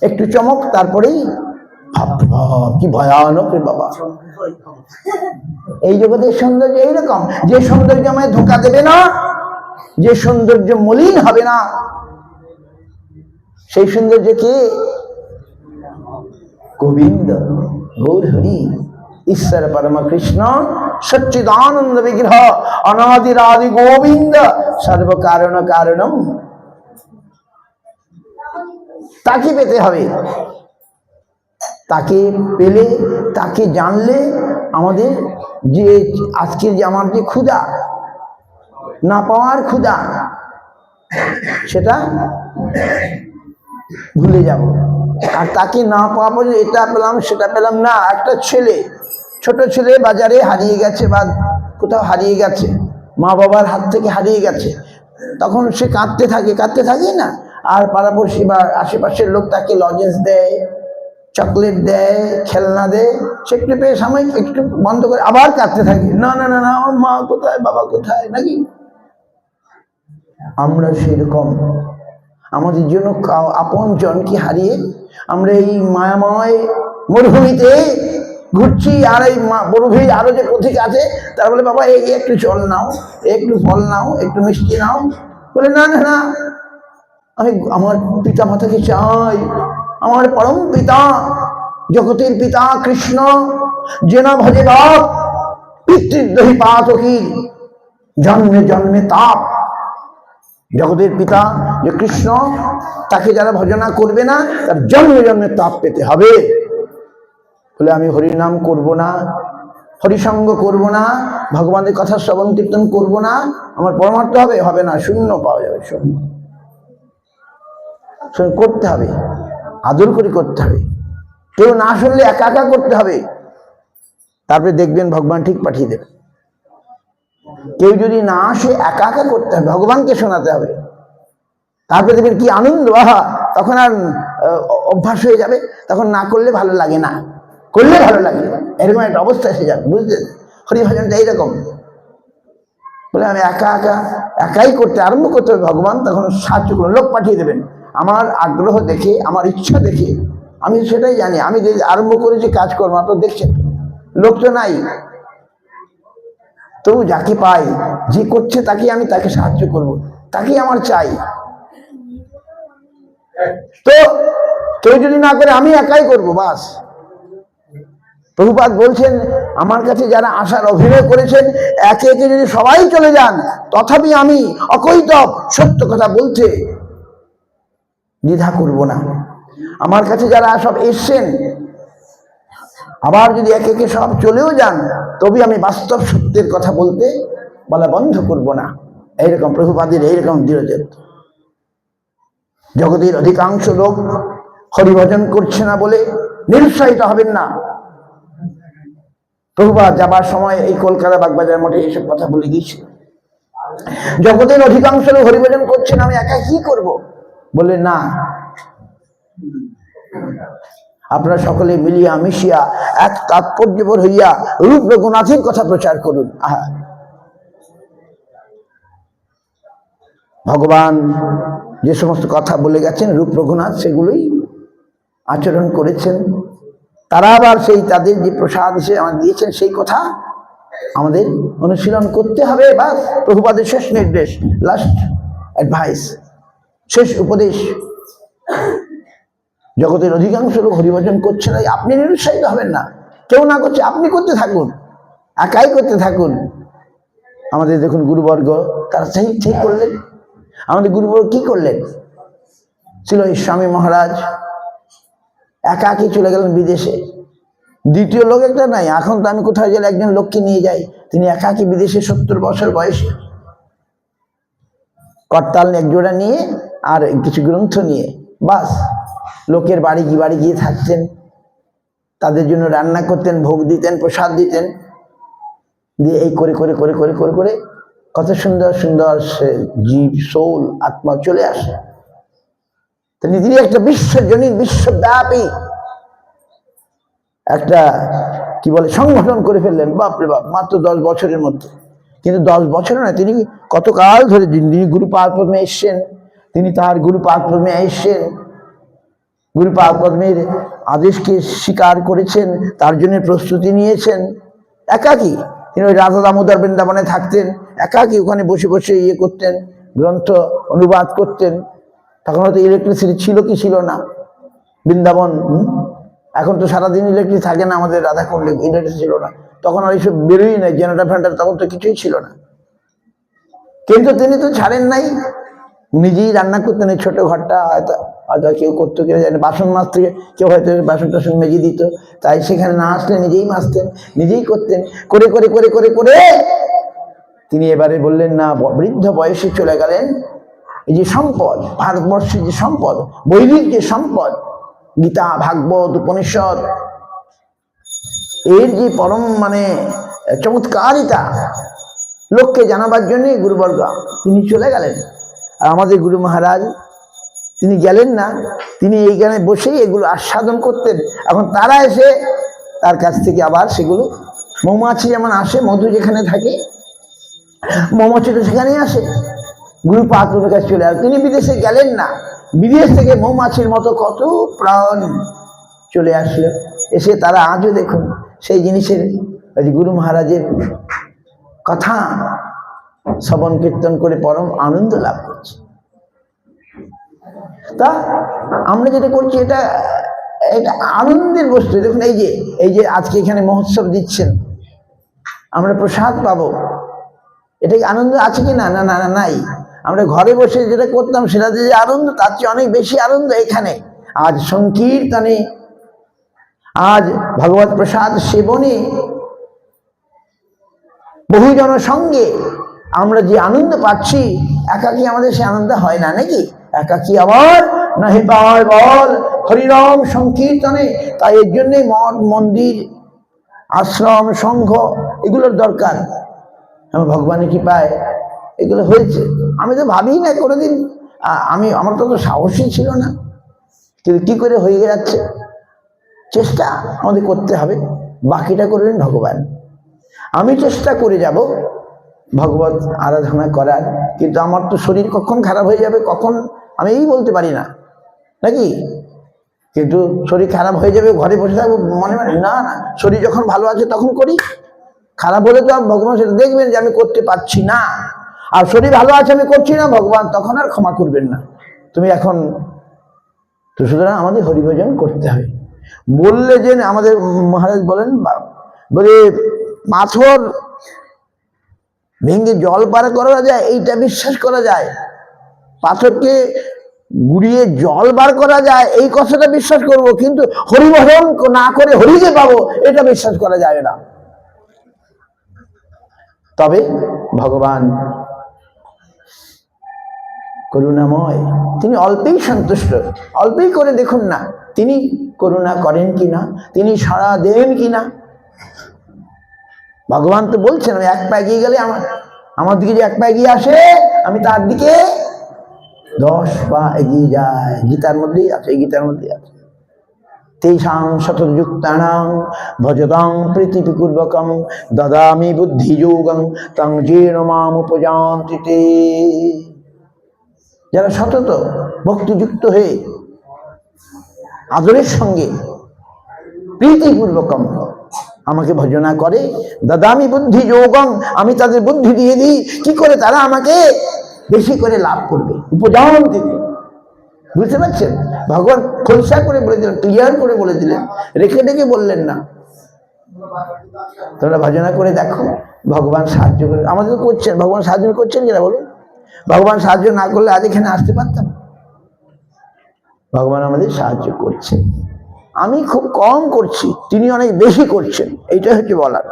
একটু চমক, তারপরেই কি ভয়ানক রে বাবা। এই জগতের সৌন্দর্য এইরকম, যে সৌন্দর্য আমায় ধোকা দেবে না, যে সৌন্দর্য মলিন হবে না, সেই সৌন্দর্য কে? গোবিন্দ, গৌর হরি, ঈশ্বর পরম কৃষ্ণ, সচ্চিদানন্দ বিগ্রহ, অনাদিরাদি গোবিন্দ, সর্ব কারণ কারণম। তাকে পেতে হবে। তাকে পেলে, তাকে জানলে আমাদের যে আজকের যে আমার যে ক্ষুধা, না পাওয়ার ক্ষুধা, সেটা ভুলে যাব। আর তাকে না পাওয়া বলে এটা পেলাম সেটা পেলাম না। একটা ছেলে, ছোট ছেলে বাজারে হারিয়ে গেছে বা কোথাও হারিয়ে গেছে, মা বাবার হাত থেকে হারিয়ে গেছে, তখন সে কাঁদতে থাকে না? আর পাড়াপড়শি বা আশেপাশের লোক তাকে লজেন্স দেয়, চকলেট দেয়, খেলনা দেয়, সে একটু পেয়ে সাময়িক একটু বন্ধ করে আবার কাঁদতে থাকে, না না না না, আমার মা কোথায়, বাবা কোথায়, নাকি? আমরা সেরকম আমাদের জন্য আপন জনকে হারিয়ে আমরা এই মায়াময় মরুভূমিতে ঘুরছি। আর এই মরুভূমি আরো যে পথিক আছে, তারা বলে বাবা এই একটু জল নাও, একটু ফল নাও, একটু মিষ্টি নাও। বলে না না না, আমি আমার পিতা মাতাকে চাই, আমার পরম পিতা, জগতের পিতা কৃষ্ণ, যে না ভজে বাপ পিতৃদ্রোহী পাতকী, জন্মে জন্মে তাপ। জগতের পিতা যে কৃষ্ণ, তাকে যারা ভজনা করবে না, তার জন্মে জন্মে তাপ পেতে হবে। বলে আমি হরির নাম করবো না, হরিসঙ্গ করব না, ভগবানের কথা শ্রবণ কীর্তন করব না, আমার পরমার্থ হবে না, শূন্য পাওয়া যাবে। শূন্য করতে হবে, আদর করে করতে হবে। কেউ না শুনলে একা একা করতে হবে, তারপরে দেখবেন ভগবান ঠিক পাঠিয়ে দেবে। কেউ যদি না আসে, একা একা করতে হবে, ভগবানকে শোনাতে হবে, তারপরে দেখবেন কি আনন্দ। আহা, তখন আর অভ্যাস হয়ে যাবে, তখন না করলে ভালো লাগে না, করলে ভালো লাগে, এরকম একটা অবস্থা এসে যাবে। বুঝলেন? হরিভজনটা এইরকম। বলে আমি একাই করতে আরম্ভ করতে হবে, ভগবান তখন সাহায্য করুন, লোক পাঠিয়ে দেবেন। আমার আগ্রহ দেখে, আমার ইচ্ছা দেখে, আমি সেটাই জানি, আমি যে আরম্ভ করেছি কাজ করবো, আপনার দেখছেন লোক তো নাই, তবু যাকে পাই, যে করছে তাকে সাহায্য করব, তাকেই আমার চাই। তো কেউ যদি না করে, আমি একাই করব, বাস। প্রভুপাদ বলছেন, আমার কাছে যারা আসার অভিনয় করেছেন, একে একে যদি সবাই চলে যান, তথাপি আমি অকৈতব সত্য কথা বলতে দ্বিধা করব না। আমার কাছে যারা সব এসছেন, আবার যদি একে একে সব চলেও যান, তবে আমি বাস্তব সত্যের কথা বলা বন্ধ করব না। এইরকম প্রভুপাদের এইরকম দৃঢ়চিত্ত। জগতের অধিকাংশ লোক হরিভজন করছে না বলে নিরুৎসাহিত হবেন না। প্রভুপাদ যাবার সময় এই কলকাতা বাগবাজার মঠে এইসব কথা বলে গিয়েছিল। জগতের অধিকাংশ লোক হরিভজন করছে না, আমি একা কি করব? বলে না, আপনারা সকলে মিলিয়া মিশিয়া এক তাৎপর্যপর হইয়া রূপ রঘুনাথের কথা প্রচার করুন। আহা, ভগবান যে সমস্ত কথা বলে গেছেন রূপ রঘুনাথ সেগুলোই আচরণ করেছেন। তারা আবার সেই তাদের যে প্রসাদ হিসেবে আমাদের দিয়েছেন সেই কথা আমাদের অনুশীলন করতে হবে। বা প্রভুপাদের শেষ নির্দেশ, লাস্ট অ্যাডভাইস, শেষ উপদেশ, জগতের অধিকাংশ লোক হরিভজন করছে না, আপনি নিরুৎসাহিত হবেন না। কেউ না করছে, আপনি করতে থাকুন, একাই করতে থাকুন। আমাদের দেখুন গুরুবর্গ তারা ঠিক করলেন। আমাদের গুরুবর্গ কি করলেন? ছিল স্বামী মহারাজ একাকি চলে গেলেন বিদেশে। দ্বিতীয় লোক একটা নাই। এখন তো আমি কোথায় গেলে একজন লোককে নিয়ে যাই, তিনি একাকি বিদেশে 70 বছর বয়সে, করতাল একজোড়া নিয়ে আর কিছু গ্রন্থ নিয়ে, বাস লোকের বাড়ি গিয়ে থাকতেন, তাদের জন্য রান্না করতেন, ভোগ দিতেন, প্রসাদ দিতেন, দিয়ে এই করে করে করে করে করে করে কত সুন্দর সুন্দর সে জীব, সোল, আত্মা চলে আসে। তিনি একটা বিশ্বজনীন, বিশ্বব্যাপী একটা কি বলে সংগঠন করে ফেললেন। বাপরে বাপ, মাত্র 10 বছরের মধ্যে। কিন্তু 10 বছরে না, তিনি কতকাল ধরে তিনি গুরুপাদ পদ্মে এসছেন, তিনি তার গুরুপাদ পদ্মে এসছেন, গুরুপাদ পদ্মের আদেশকে স্বীকার করেছেন, তার জন্য প্রস্তুতি নিয়েছেন। একাকী তিনি ওই রাধা দামোদর বৃন্দাবনে থাকতেন, একাকী ওখানে বসে বসে করতেন, গ্রন্থ অনুবাদ করতেন। তখন হয়তো ইলেকট্রিসিটি ছিল কি ছিল না বৃন্দাবন। এখন তো সারাদিন ইলেকট্রিক থাকে না, আমাদের রাধা করলে ইলেকট্রিক ছিল না তখন, আর এইসব বেরোই নাই, জেনারেটর ফ্যান্টার তখন তো কিছুই ছিল না। কিন্তু তিনি তো ছাড়েন নাই, নিজেই রান্না করতেন। এই ছোট ঘরটা হয়তো হয়তো কেউ করতো কিনা জানে, বাসন মাজতে কেউ হয়তো বাসন টাসন মেজে দিত, তাই সেখানে না আসলে নিজেই মাজতেন, নিজেই করতেন। করে করে করে করে করে তিনি এবারে বললেন না, বৃদ্ধ বয়সে চলে গেলেন। এই যে সম্পদ, ভারতবর্ষের যে সম্পদ, বৈদিক যে সম্পদ, গীতা, ভাগবত, উপনিষদ, এর যে পরম চমৎকারিতা লোককে জানাবার জন্যই গুরুবর্গ তিনি চলে গেলেন। আর আমাদের গুরু মহারাজ তিনি গেলেন না, তিনি এইখানে বসেই এগুলো আস্বাদন করতেন। এখন তারা এসে তার কাছ থেকে আবার সেগুলো, মৌমাছি যেমন আসে, মধু যেখানে থাকে মৌমাছি তো সেখানেই আসে, গুরুপাদ কাছে চলে আসে। তিনি বিদেশে গেলেন না, বিদেশ থেকে মৌমাছির মতো কত প্রাণ চলে আসলো, এসে তারা আজও দেখুন সেই জিনিসের গুরু মহারাজের কথা শ্রবণ কীর্তন করে পরম আনন্দ লাভ করছে। তা আমরা যেটা করছি এটা আনন্দের বস্তু। দেখুন এই যে আজকে এখানে মহোৎসব দিচ্ছেন, আমরা প্রসাদ পাবো, এটা আনন্দ আছে কি না? না না না, নাই। আমরা ঘরে বসে যেটা করতাম সেটা যে আনন্দ, তার চেয়ে অনেক বেশি আনন্দ এখানে। আজ সংকীর্তনে, আজ ভগবত প্রসাদ সেবনে, বহুজন সঙ্গে আমরা যে আনন্দ পাচ্ছি, একাকী আমাদের সে আনন্দ হয় না নাকি? একাকী আবার নাহি পাওয়ার বল হরিনাম সংকীর্তনে। তাই এর জন্যই মঠ, মন্দির, আশ্রম, সংঘ এগুলোর দরকার। ভগবানের কৃপায় এগুলো হয়েছে। আমি তো ভাবি না কোনোদিন, আমার তো সাহসই ছিল না, কিন্তু কি করে হয়ে যাচ্ছে। চেষ্টা আমাদের করতে হবে, বাকিটা করবেন ভগবান। আমি চেষ্টা করে যাব ভগবত আরাধনা করার, কিন্তু আমার তো শরীর কখন খারাপ হয়ে যাবে কখন আমি এই বলতে পারি না নাকি? কিন্তু শরীর খারাপ হয়ে যাবে, ঘরে বসে থাকবো মনে না না, শরীর যখন ভালো আছে তখন করি। খারাপ হলে তো ভগবান সেটা দেখবেন যে আমি করতে পারছি না, আর শরীর ভালো আছে আমি করছি না, ভগবান তখন আর ক্ষমা করবেন না, তুমি এখন তো। সুতরাং আমাদের হরিভজন করতে হবে। বললে যে আমাদের মহারাজ বলেন, বলে পাথর ভেঙে জল পার করা যায়, এইটা বিশ্বাস করা যায়। পাথরকে গুড়িয়ে জল বার করা যায় এই কথাটা বিশ্বাস করব, কিন্তু হরিভজন না করে হরি যে পাবো এটা বিশ্বাস করা যাবে না। তবে ভগবান করুণাময়, তিনি অল্পেই সন্তুষ্ট। অল্পেই করে দেখুন না তিনি করুণা করেন কিনা, তিনি সাড়া দেন কিনা। ভগবান তো বলছেন আমি এক পা এগিয়ে গেলে আমার দিকে যে এক পা এগিয়ে আসে আমি তার দিকে 10 পা এগিয়ে যায়। গীতার মধ্যেই আছে, গীতার মধ্যেই আছে। তেষাং শতযুক্তানাং ভজতাং প্রীতিপূর্বকং দদামি বুদ্ধিযোগং তং যেন মাম উপযান্তি তে। যারা সতত ভক্তিযুক্ত হয়ে আদরের সঙ্গে প্রীতিপূর্বকম আমাকে ভজনা করে, দদামি বুদ্ধি যোগং, আমি তাদের বুদ্ধি দিয়ে দিই কি করে তারা আমাকে বেশি করে লাভ করবে, উপযান্তি তে। বুঝতে পারছেন? ভগবান খোলসা করে বলে দিলেন, ক্লিয়ার করে বলে দিলেন, রেখে রেখে বললেন না। তোমরা ভজনা করে দেখো, ভগবান সাহায্য করে। আমাদের তো করছেন, ভগবান সাহায্য করছেন কিনা বলুন? ভগবান সাহায্য না করলে আজ এখানে আসতে পারতাম? ভগবান আমাদের সাহায্য করছে। আমি খুব কম করছি, তিনি অনেক বেশি করছেন, এইটাই হচ্ছে বলার।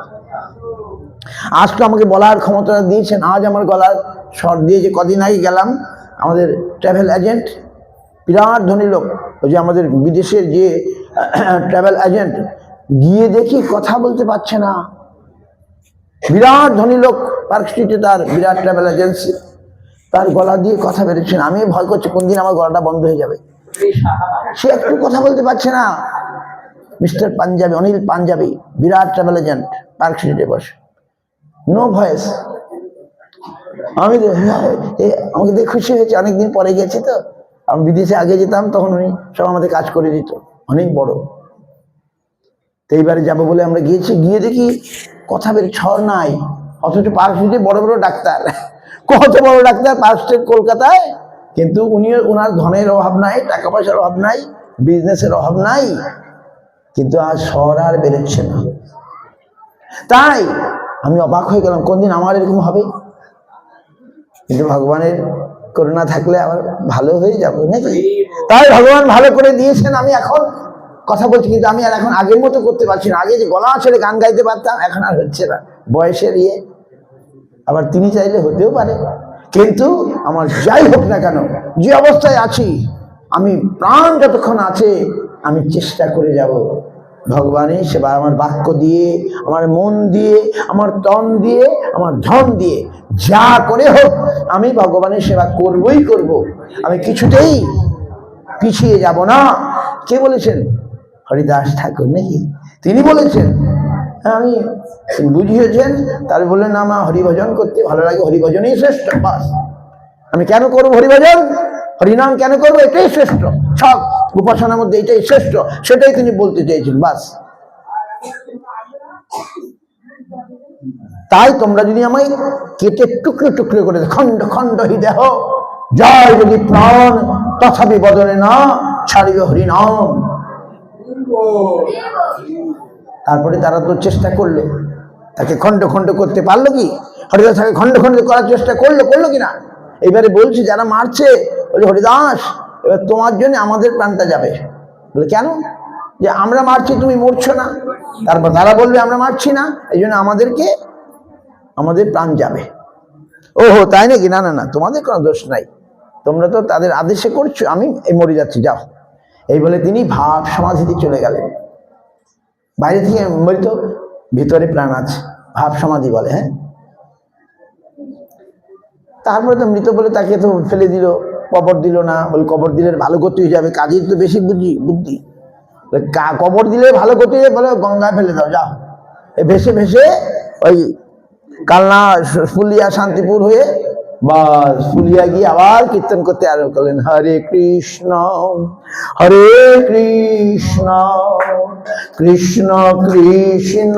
আজ তো আমাকে বলার ক্ষমতা দিয়েছেন। আজ আমার গলার স্বর দিয়েছে। কদিন আগে গেলাম, আমাদের ট্রাভেল এজেন্ট, বিরাট ধনী লোক, ওই যে আমাদের বিদেশের যে ট্রাভেল এজেন্ট, গিয়ে দেখি কথা বলতে পারছে না। বিরাট ধনী লোক, পার্ক স্ট্রিটে তার বিরাট ট্রাভেল এজেন্সি, তার গলা দিয়ে কথা বেরোচ্ছে না। আমি ভয় করছি কোন দিন আমার গলাটা বন্ধ হয়ে যাবে। সে একটু কথা বলতে পারছে না। মিস্টার পাঞ্জাবি, অনিল পাঞ্জাবি, বিরাট ট্রাভেল এজেন্ট, পার্ক স্ট্রিটে বসে, নো ভয়েস। আমি আমাকে দেখে খুশি হয়েছে, অনেকদিন পরে গেছি তো। আমি বিদেশে আগে যেতাম তখন উনি সব আমাদের কাজ করে দিত, অনেক বড়। তো এইবারে যাবো বলে আমরা গিয়েছি, গিয়ে দেখি কথা বের ছড় নাই। অথচ পার্ক স্ট্রিটে বড় বড় ডাক্তার, কত বড় ডাক্তার পার্ক স্ট্রিট কলকাতায়, কিন্তু ওনার ধনের অভাব নাই, টাকা পয়সার অভাব নাই, বিজনেসের অভাব নাই, কিন্তু আজ স্বর আর বেরোচ্ছে না। তাই আমি অবাক হয়ে গেলাম, কোনদিন আমার এরকম হবে। কিন্তু ভগবানের করুণা থাকলে আবার ভালো হয়ে যাবো নাকি? তাই ভগবান ভালো করে দিয়েছেন, আমি এখন কথা বলছি, কিন্তু আমি আর এখন আগের মতো করতে পারছি না। আগে যে গলা ছেড়ে গান গাইতে পারতাম, এখন আর হচ্ছে না, বয়সের ইয়ে। আবার তিনি চাইলে হতেও পারে, কিন্তু আমার যাই হোক না কেন, যে অবস্থায় আছি, আমি প্রাণ যতক্ষণ আছে আমি চেষ্টা করে যাব ভগবানের সেবা, আমার বাক্য দিয়ে, আমার মন দিয়ে, আমার তন দিয়ে, আমার ধন দিয়ে, যা করে হোক আমি ভগবানের সেবা করবই করব। আমি কিছুতেই পিছিয়ে যাব না। কে বলেছেন? হরিদাস ঠাকুর নাকি? তিনি বলেছেন। আমি বুঝিয়েছেন, তার বললেন না আমার হরিভজন করতে ভালো লাগে, হরিভজনই শ্রেষ্ঠ। বাস, আমি কেন করবো হরিভজন, হরিনাম কেন করবো, এটাই শ্রেষ্ঠ, সব উপাসনার মধ্যে এটাই শ্রেষ্ঠ, সেটাই তিনি বলতে চেয়েছেন। বাস, তাই তোমরা যদি আমায় কেটে টুকরো টুকরো করে খণ্ড খণ্ড হি দেহ, জয় যদি প্রাণ তথাপি বদনে না ছাড়িবে হরিনাম। তারপরে তারা তো চেষ্টা করলো, তাকে খণ্ড খণ্ড করতে পারলো কি? হরিদাস তাকে খণ্ড খণ্ড করার চেষ্টা করলো কিনা? এবারে বলছি যারা মারছে, বলে হরিদাস এবার তোমার জন্য আমাদের প্রাণটা যাবে। বলে কেন? যে আমরা মারছি, তুমি মরছো না। তারপর তারা বলবে আমরা মারছি না, এই জন্য আমাদের প্রাণ যাবে। ওহো তাই নাকি? না না না, তোমাদের কোনো দোষ নাই, তোমরা তো তাদের আদেশে করছো, আমি মরে যাচ্ছি, যাও। এই বলে তিনি ভাব সমাধিতে চলে গেলেন। বাইরে থেকে মৃত, ভিতরে প্রাণ আছে, ভাব সমাধি বলে। হ্যাঁ, তারপরে তো মৃত বলে তাকে তো ফেলে দিল, কবর দিল না। বলে কবর দিলে ভালো করতে হয়ে যাবে, কাজের তো বেশি বুদ্ধি। কবর দিলে ভালো করতে যাবে, বলে গঙ্গায় ফেলে দাও, যাও। ভেসে ভেসে ওই কালনা, ফুলিয়া, শান্তিপুর হয়ে বাস ফুলিয়া গিয়ে আবার কীর্তন করতে আরম্ভ করলেন, হরে Krishna Krishna Krishna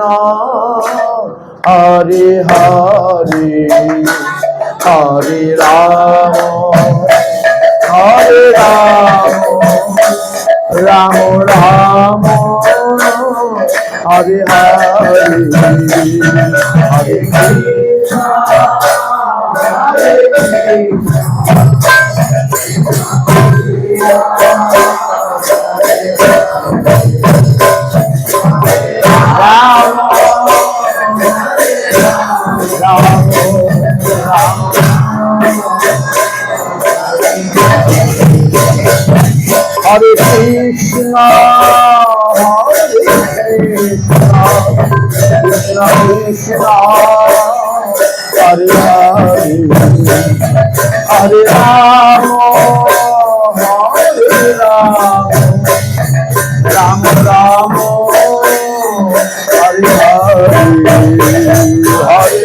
Hare Hare Hare Ram Ram Ram Hare Hare Hare Krishna Hare Krishna, Krishna Krishna, Hare Hare, Hare Rama, Hare Rama, Rama Rama, Hare Hare, Hare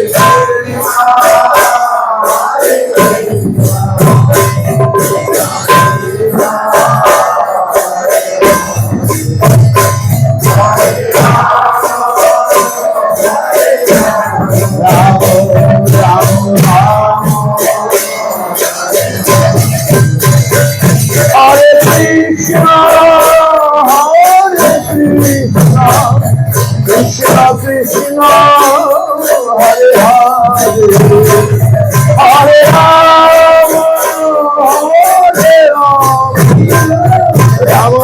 Krishna Krishna, Hare Hare, Hare Rama, Hare Rama, Rama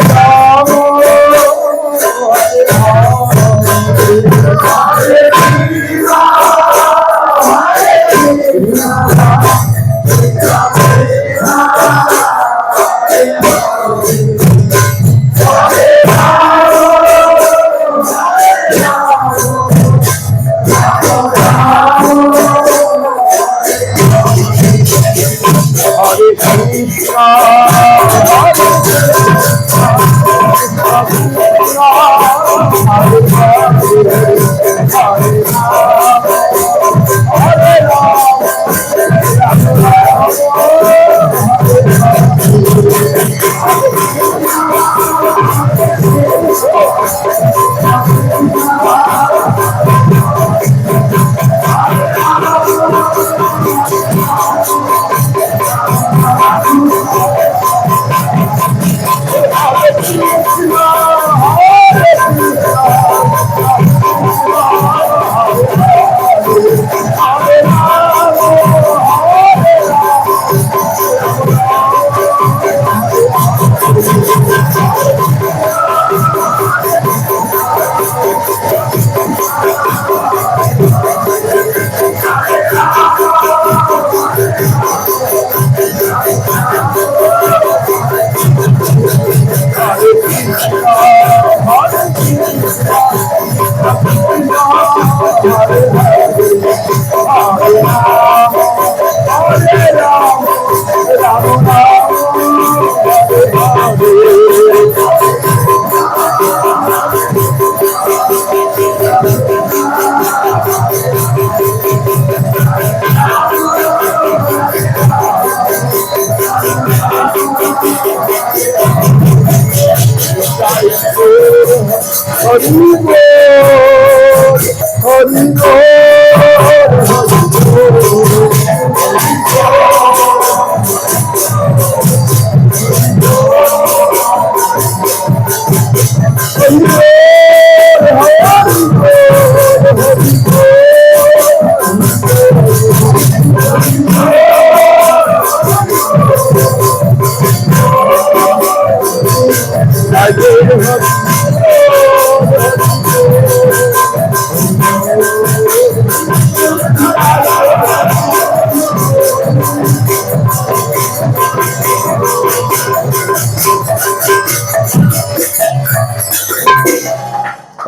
Rama, Hare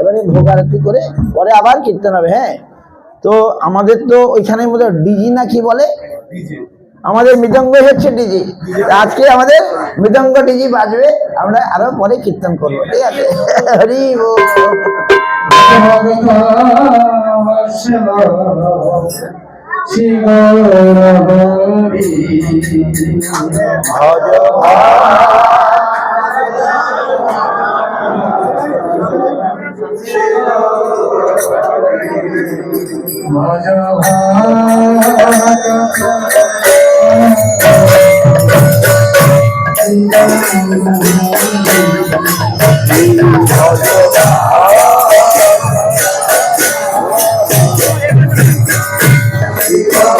এবারে ভোগ আরতি করে পরে আবার কীর্তন হবে। হ্যাঁ, তো আমাদের তো ওইখানে মধ্যে ডিজি না কি বলে, আমাদের মৃদঙ্গ হচ্ছে ডিজি। আজকে আমাদের মৃদঙ্গ ডিজি বাজবে, আমরা আরো পরে কীর্তন করবো, ঠিক আছে? হরি বল।